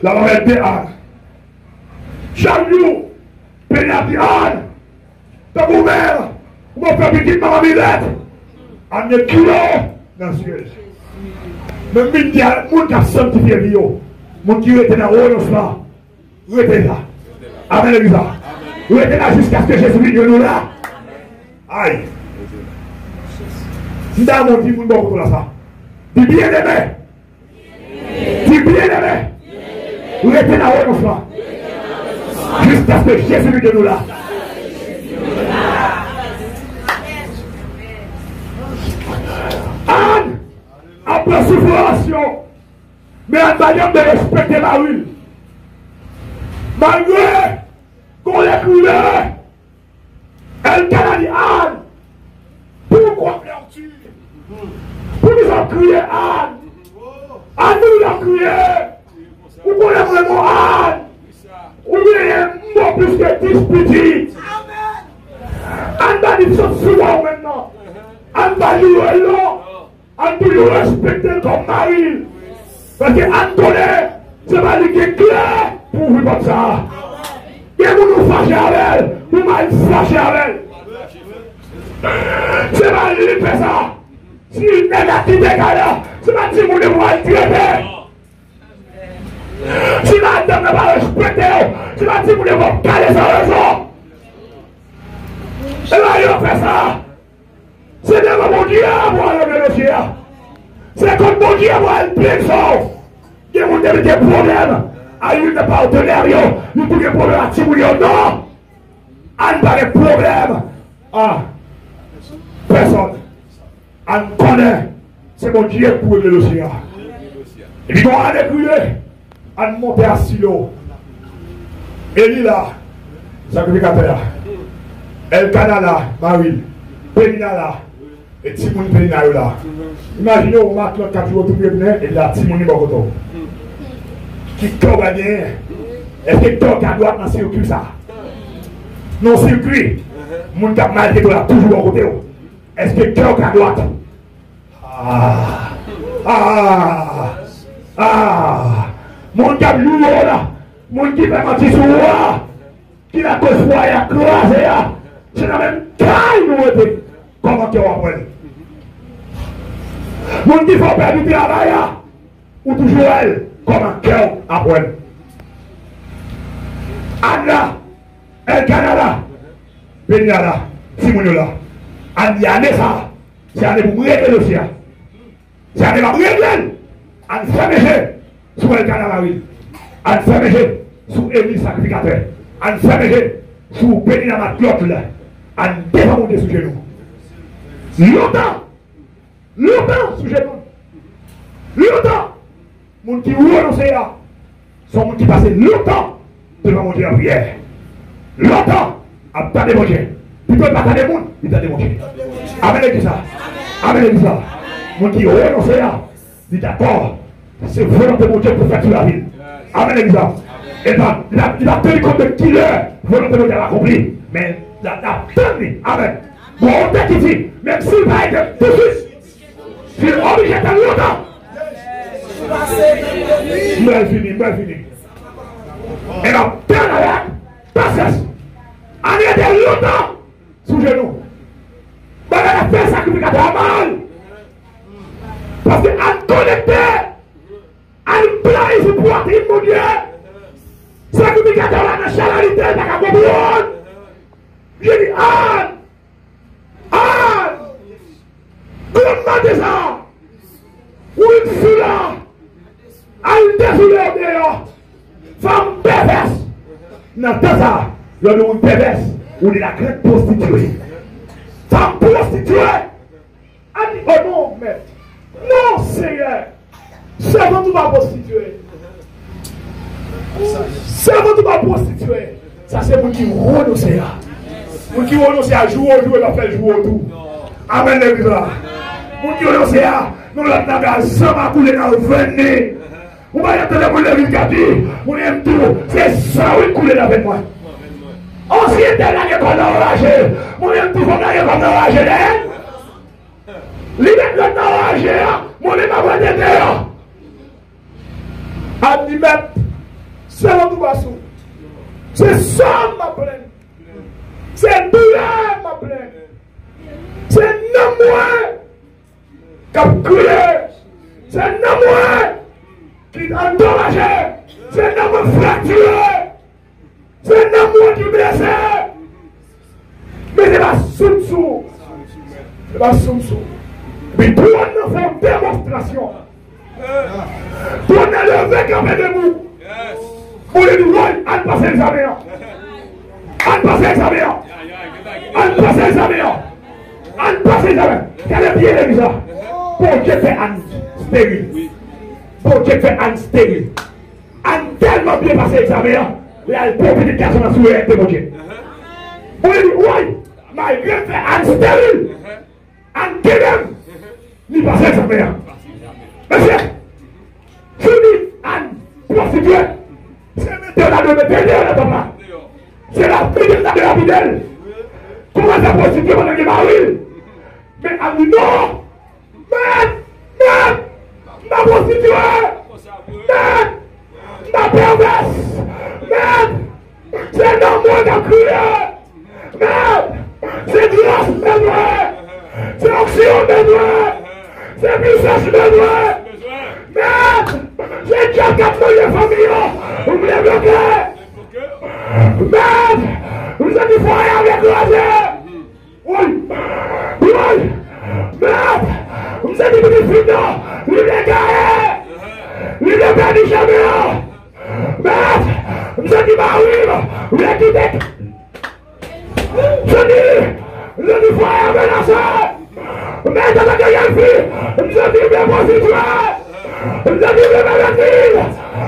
La maman de Anne. Chaque jour, Pélina dit Anne, t'as vous-même, vous m'avez fait petite maman Millette. Anne est kilo dans le ciel. Mais il y a des gens qui ont sanctifié les gens. Les gens qui étaient dans le renoncement. Vous êtes là. Amen, Elisa. Vous êtes là jusqu'à ce que Jésus vienne nous là. Aïe. Si dans mon dit, vous ne pouvez pas ça. Dis bien aimé. Dis bien aimé. Vous êtes dans le renoncement. Jusqu'à ce que Jésus vienne nous là. Anne, après souffrance, mais en manière de respecter la rue. Malgré qu'on l'ait coulé, elle a dit Anne, pourquoi pleures-tu? Pour nous en crier Anne. Anne nous l'a crié. Pourquoi on est vraiment Anne? Ou bien moi plus que 10 petits. Anne va dire ça souvent maintenant. Anne va jouer là. Anne peut nous respecter comme mari. Parce que Anne connaît, c'est pas lui qui est clair pour vous comme ça. Et vous nous fâchez avec elle, vous m'avez fâché avec elle. C'est pas lui qui fait ça. Si une négativité est là, c'est pas si vous devez être traité. Si madame ne pas respecter, c'est pas si vous devez caler sa raison. Et là, il fait ça. C'est devant mon Dieu pour enlever le ciel. C'est comme mon Dieu pour aller plein sang. Il y a des problèmes. À une partenaire, il y a des problèmes à Timounion. Non. On n'a pas de problème. Ah. Personne. On connaît. C'est mon Dieu pour le ciel. Et puis, on a découlé. On monte à Silo. Élie là, sacrificateur. El Canada, Marie. Pélina là. Et Timoun Pélina là. Imaginez, on marque le 4 jours tout prévenu et là, Timoun Bokoto. Qui tombe à bien. Est-ce que tombe à droite dans le circuit ça? Non, circuit. Mon cap mal qui doit toujours au côté. Est-ce que tombe à droite? Mon cap lourd là. Mon qui fait mentir sur moi. Qui n'a pas foi et a croisé. C'est la même taille nous était. Comment tu vas apprendre? Mon qui faut perdre du travail. Ou toujours elle. Comment cœur apprendre? Anna, El Canada, Peñala, Simonola, Anne ça, c'est un pour régler le ciel. C'est un pour régler. Anne fermé sous El Canada, Anne fermé sous Élie sacrificateur, Anne fermé sous Peñala Matlotte là, Anne défendez sous genoux. Longtemps sous genoux. Longtemps. Mon qui renonce là, sont gens qui passent longtemps devant mon Dieu en prière. Longtemps à battre mon Dieu. Tu peux pas attendre le monde, il t'a démontré. Amen, ça. Amen, ça. Mon qui renonce là, dit d'accord, C'est volonté de mon Dieu pour faire toute la ville. Amen, exemple. Et bien, il a tenu compte de qui l'heure, volonté de Dieu l'a accompli. Mais il a tenu. Amen. Bon, on t'a dit, même s'il va être tout de suite, il est obligé d'attendre longtemps. Mais fini. Et là, terre avec patience. On est de longtemps sous genoux. Mais elle a fait sacrificateur mal. Parce qu'elle connecté, elle plaise pour poitrine, mon Dieu. Sacrificateur là, dans la charité, dans la comprendre. Je dis, Anne, comment déjà, où il fut là, elle désoulée au dehors, femme perverse. Dans tout ça, il y a une perverse, où il est la grande prostituée. Femme prostituée. Elle dit, oh non, mais, non, Seigneur, servant tout va prostituer. Servant tout va prostituer. Ça, c'est pour qui renonce là. Pour qui renonce à jouer au jour et la faire jouer au tout. Amen, l'église là. Pour qui renonce à nous l'avons jamais coulé dans le venir. Vous voyez, pour l'église qui a dit, vous aimez tout, c'est ça qui coule dans le moi. On s'y était là, qu'on a enragé. Vous aimez tout, qu'on a enragé. L'idée de l'enragé, mon aimé m'a voté dehors. Admet, c'est l'autre basson. C'est ça ma plainte. C'est douleur ma plainte. C'est non moi qui a crié. C'est non moi qui a endommagé. C'est non moi fracturé. C'est non moi qui blessé. Mais c'est pas sous-sous. C'est pas sous-sous. Mais pour nous faire une démonstration. Pour nous lever quand même debout. Pour les nous à passer l'examen. À passer l'examen. À passer l'examen. À passer l'examen. Quel est bien les gens? Pour Dieu fait un stérile. Pour Dieu fait un stérile. Un tellement bien passé l'examen. Il y a une petite personne à souhaiter de mon Dieu. Pour les nous, oui, malgré fait un stérile. Un ténèbre. Il passe l'examen. Monsieur, je dis un prostituée. C'est maintenant de me tenir là dedans. C'est la fille de la fidèle. Comment ça prostituée pendant qu'il m'arrive? Mais elle dit non. Ma prostituée. Ma perverse. C'est non moi qui a crié. C'est grâce besoin. C'est action besoin. C'est puissance besoin. C'est Dieu qui a fait les familles. Vous me les bloquez. Vous êtes du foyer avec l'oiseau. Oui. Vous êtes du petit finot. Vous les gars. Vous les perdez jamais. Vous êtes du mari. Vous les quittez. Vous êtes du foyer avec l'oiseau. Mais dans la gueule, vous êtes du bien prostitué. Vous êtes du bien maladie.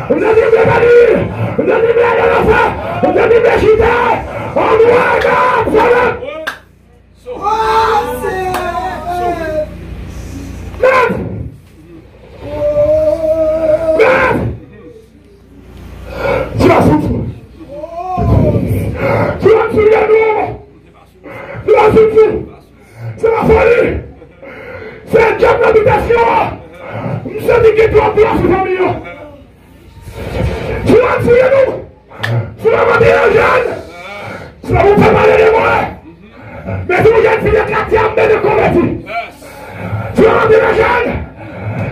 Vous êtes du bien maladie. Vous êtes du bien de l'enfant. Vous êtes du bien chita. On doit regarder. Tu vas souffrir. Tu vas te souvenir nous. Tu vas souffrir. C'est la folie. C'est un job d'habitation. Nous sommes dit que tu as place aux familles. Tu vas te souvenir nous. Tu vas mater un jeune. Tu vas vous faire parler de moi. Mais tout le jeune finit avec la tienne de convertir. Tu vas mater un jeune.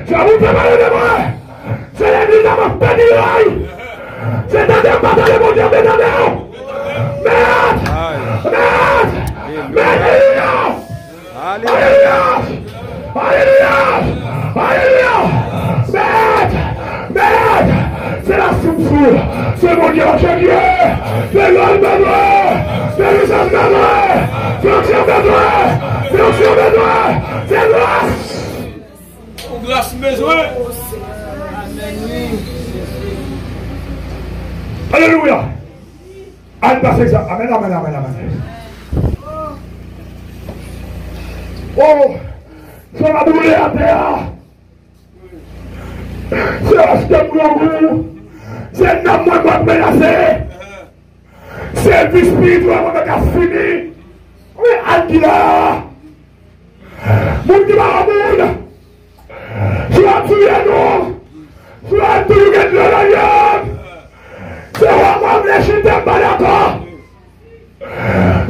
Tu vas vous faire parler de moi. C'est l'église à mon petit oreille. C'est un des batailles de mon Dieu, mes amis. Merde. Alléluia. Merde. C'est la souffle. C'est mon Dieu, Dieu. C'est l'homme de moi. C'est le sang de moi. C'est l'action de moi. C'est l'action de moi. C'est grâce. Grâce besoin. Alléluia. Amen, amen. Oh, ça va brûler à terre. C'est acheté pour vous. C'est un homme qui va menacer. C'est le spirituel qui a fini. Mais Al-Dila. Mon qui va à monde. Tu vas tuer nous. Tu vas tuer la gueule. C'est vraiment les chutes de Balaka.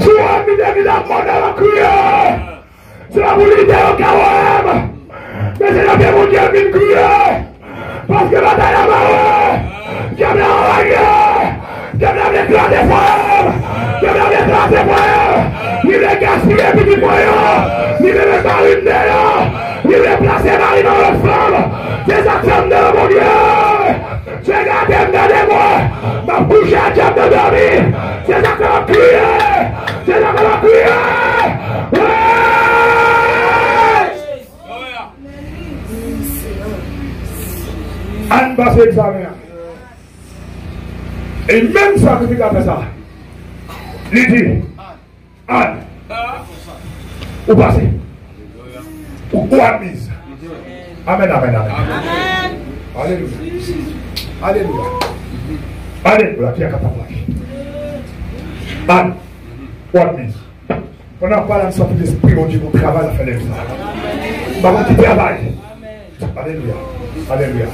Tu vas me la mort dans la cuillère. C'est la volonté au Kawam. Mais c'est la bien mon Dieu qui me cuillère. Parce que la bataille a marre. Diable a envoyé. Diable a déclaré des frères. Diable a déclaré des frères. Il est gaspillé petit moyen. Il est le marine d'ailleurs. Il est placé marine dans le flamme. Des actions de mon Dieu. Tu es gardé de moi. Ma bouche à diable de dormir. C'est ça que l'on crie. C'est ça que l'on crie. Anne passe l'examen. Et même sacrifice après ça. Il dit, Anne, ou passez, ou admise. Amen, amen, amen. Alléluia. Alléluia. Alléluia. Qui a capable. Anne, ou admise. On a parlé de sorte d'esprit, on dit qu'on travaille à faire l'examen. Par contre, qui travaille. Alléluia. Alléluia.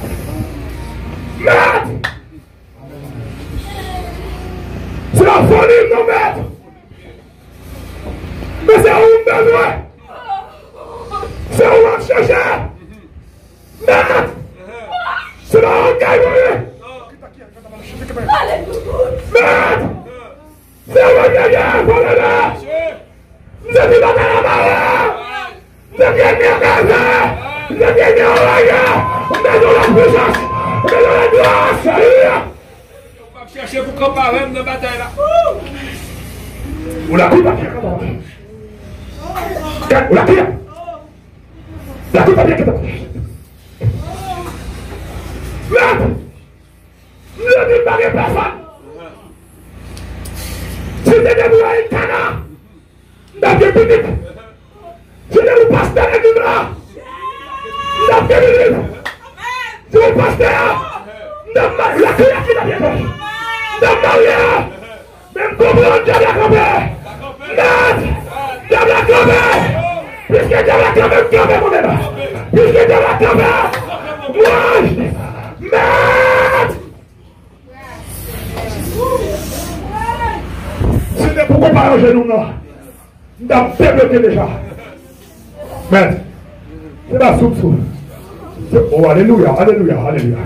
Maître! C'est la folie de nos maîtres! Mais c'est où on besoin! C'est où on cherche! Maître! C'est là où on gagne! Maître! C'est où on gagne! Voilà! C'est du bataille à marre! C'est gagné en Gaza! C'est gagné en Laga! On est dans la puissance! On est dans la grâce! Alléluia! On va chercher pour comparer de bataille là. On l'a pris, on l'a pris. On l'a pris. La coupe a bien que t'as pris. Maître! Ne dis pas personne! Si t'es debout à une canard, dans le public, si t'es le pasteur et du bras, dans le public, si le pasteur, dans la crière qui n'a bien fait, dans Maria, même comprendre Diable a campé, Maître, Diable a campé, puisque Diable a campé, mon aimant, puisque Diable a campé, moi, Maître! C'était pour comparer chez nous, non? Nous avons débloqué déjà. Maître, c'est la soupe. Oh, alléluia, alléluia, alléluia.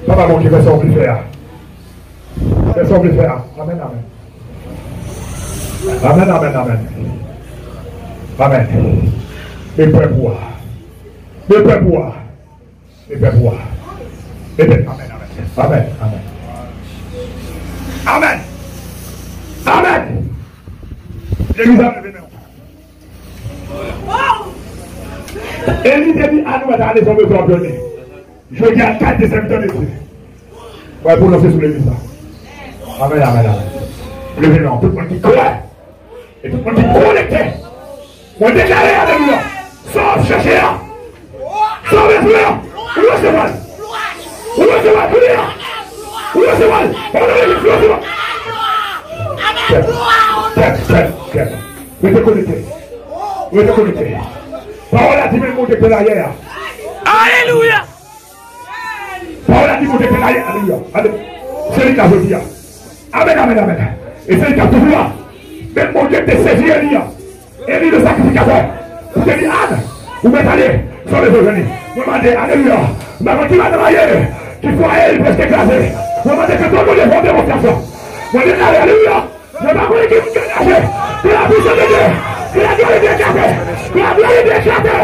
Papa, mon Dieu, fais ça, on peut faire. Fais ça, on peut faire. Amen, amen. Amen, amen, amen. Amen. Et Père bois. Et Père bois. Et Père bois. Et Père, amen, amen. Amen, amen. Amen. Amen. L'église a levé. Élie dit à nous d'aller sur le ordonné. Je garde 4 des serviteurs de Dieu. Ouais, pour lancer sur l'église. Amen, amen, amen. Levez-nous, tout le monde qui croit. Et tout le monde qui connecté. On déclare, alléluia. Sauf chercher là. Sauf espérer. Où est-ce que c'est? Où est-ce que c'est? Où est-ce que c'est? On a les explosions. Où est-ce que connecté? Où est-ce que connecté? Parole a dit même mon déclare hier. Alléluia. Parole a dit mon déclare hier. Alléluia. C'est lui qui a dit. Amen, amen, amen. Et c'est lui qui a toujours là. Même mon Dieu te saisi Élie. Élie le sacrificateur. Vous te dit Anne, vous m'êtes allé sur les revenus. Vous demandez, alléluia. Vous m'avez dit, madame ailleurs, qu'il faut aller presque écraser. Vous demandez que tout le monde est bon démonstration. Vous dites, alléluia. Je ne vais pas vous dire que vous cachez. Que la puissance de Dieu. Que la gloire est éclatée. Que la gloire est éclatée.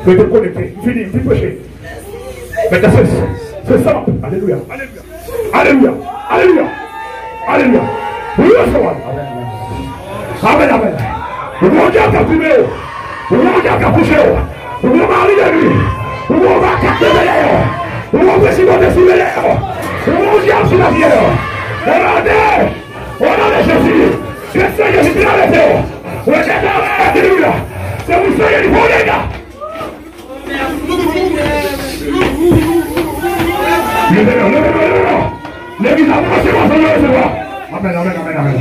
Je vais te connecter. Fini, fini péché. Maintenant, c'est ça. Alléluia. Alléluia. Alléluia. Alléluia. Amen, amen. Vous regardez à primer. Vous regardez à coucher. Vous regardez à lui. Vous regardez à capter. Vous regardez à décider. Vous regardez à la bière. Regardez. Au nom de Jésus. Que le Seigneur vous traverse. Alléluia. C'est vous soyez du bon les gars. L'église a commencé à recevoir. Amen, amen, amen, amen.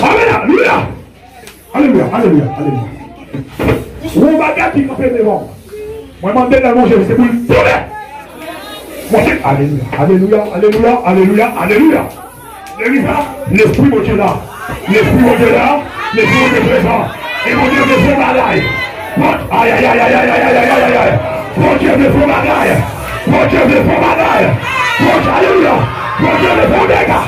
Amen, alléluia. Alléluia, alléluia, alléluia. Ou bagarre qui campait devant. Moi, je m'en donne la manger, c'est pour le tourner. Alléluia, alléluia, alléluia, alléluia, alléluia. L'église là, l'esprit mon Dieu là. L'esprit mon Dieu là, l'esprit mon Dieu présent. Et mon Dieu de son bagaille. Aïe, aïe, aïe, aïe, aïe, aïe, aïe, aïe, aïe, aïe. Mon Dieu de son bagaille. Mon Dieu de son bagaille. Mon Dieu, alléluia. Mon Dieu de son dégât.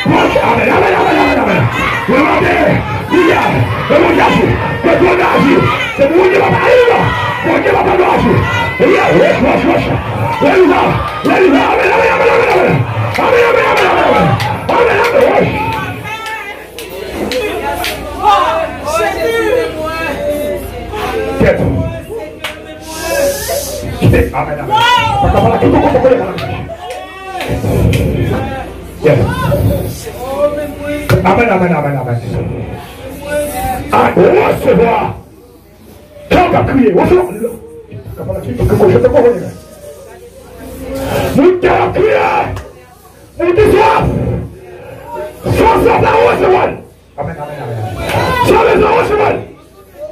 Mon Dieu, amen, amen, amen, amen, amen. Demandez, il y a, le monde agit, le monde agit. C'est mon Dieu, papa, alléluia. Mon Dieu, papa, doit agir. Il y a, wesh, wesh, wesh. Alléluia, alléluia, amen, amen, amen, amen, amen. Amen, amen, amen, amen, amen. Amen, amen, wesh. Quête. Amen, amen. Amen, amen, amen, amen. À recevoir. Quand on a crié, recevoir. Nous t'avons crié. Nous te soif. Sois la recevoir. Amen, amen, amen. Sois la recevoir.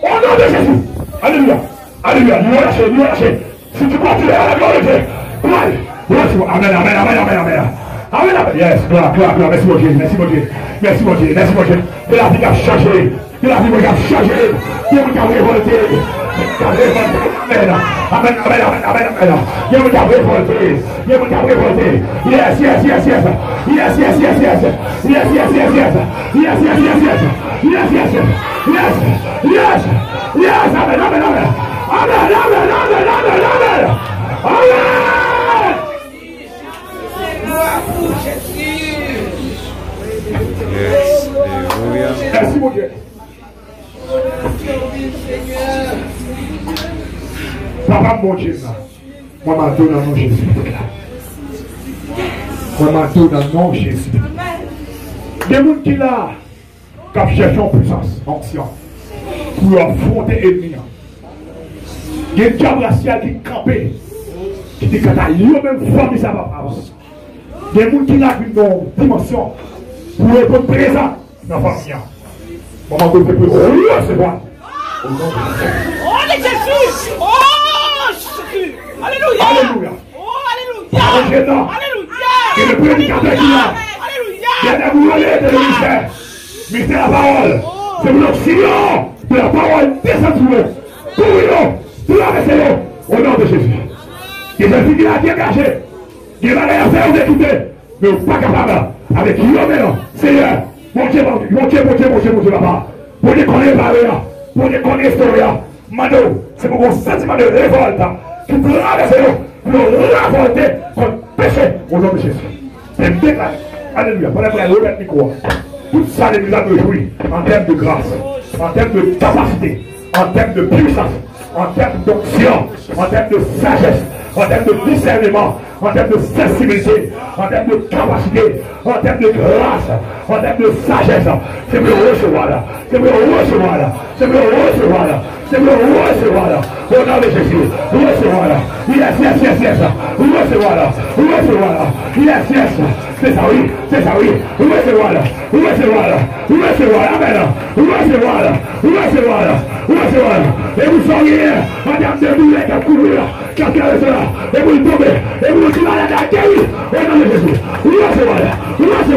Au nom de Jésus. Alléluia. Alléluia. Nous allons lâcher. Si tu continues à la gloire de Dieu. Amen, amen, amen, amen, amen. Amen, amen. Yes, gloire, gloire, gloire. Merci mon Dieu, merci mon Dieu. Merci mon Dieu, merci mon Dieu. Que la vie a changé. Que la vie a changé. Que vous avez révolté. Amen, amen, amen, amen, amen. Que vous avez révolté. Que vous avez révolté. Yes, yes, yes, yes. Yes, yes, yes, yes. Yes, yes, yes, yes. Yes, yes, yes, yes. Yes, yes, yes. Yes, yes. Yes, amen, amen, amen. Amen, amen, amen, amen, amen. Amen. Yes, alléluia. Merci mon Dieu. Papa mon Dieu, moi m'a donné un nom Jésus. Moi m'a donné un nom Jésus. Il y a des gens qui là, qui cherchent en puissance, ancien, pour affronter l'ennemi. Il y a des diables raciales qui campent, qui disent que lui-même famille ça va pas. Il y a des gens qui là, qui ont une dimension pour être présent dans la famille. Maman, vous pouvez recevoir. Oh, Jésus! Oh, Jésus! Alléluia! Alléluia! Oh, alléluia! Alléluia! Et le prédicateur qui est là, Alléluia! il y a des boulets de ministère. Ministère la parole. C'est pour l'Occident de la parole descendue. Pour nous, pour la rester au nom de Jésus. Il y a des filles qui ont été engagées. Il y a des choses à faire, vous écoutez. Mais vous n'êtes pas capable. Avec qui maintenant, Seigneur, mon Dieu, mon Dieu, mon Dieu, mon Dieu, mon Dieu, papa. Pour les connaître par là, pour les connaître historia. Mano, c'est pour un sentiment de révolte qui traverse nous, pour nous révolter contre le péché au nom de Jésus. C'est déclaré. Alléluia. Pour la remettre le micro. Tout ça, les nous a joué en termes de grâce, en termes de capacité, en termes de puissance, en termes d'onction, en termes de sagesse, en termes de discernement, en termes de sensibilité, en termes de capacité, en termes de grâce, en termes de sagesse. C'est pour recevoir là. C'est pour recevoir là. C'est pour recevoir là. C'est pour recevoir là. Au nom de Jésus. Recevoir là. Yes, yes, yes, yes. Recevoir là. Recevoir là. Yes, yes. C'est ça, oui. C'est ça, oui. Recevoir là. Recevoir là. Recevoir là. Amen. Recevoir là. Recevoir là. Recevoir là. Et vous seriez, madame de boulet qui a couru là, qui a cela. Et vous tombez. Et vous tirez la guérir. Au nom de Jésus. Recevoir là. Recevoir là.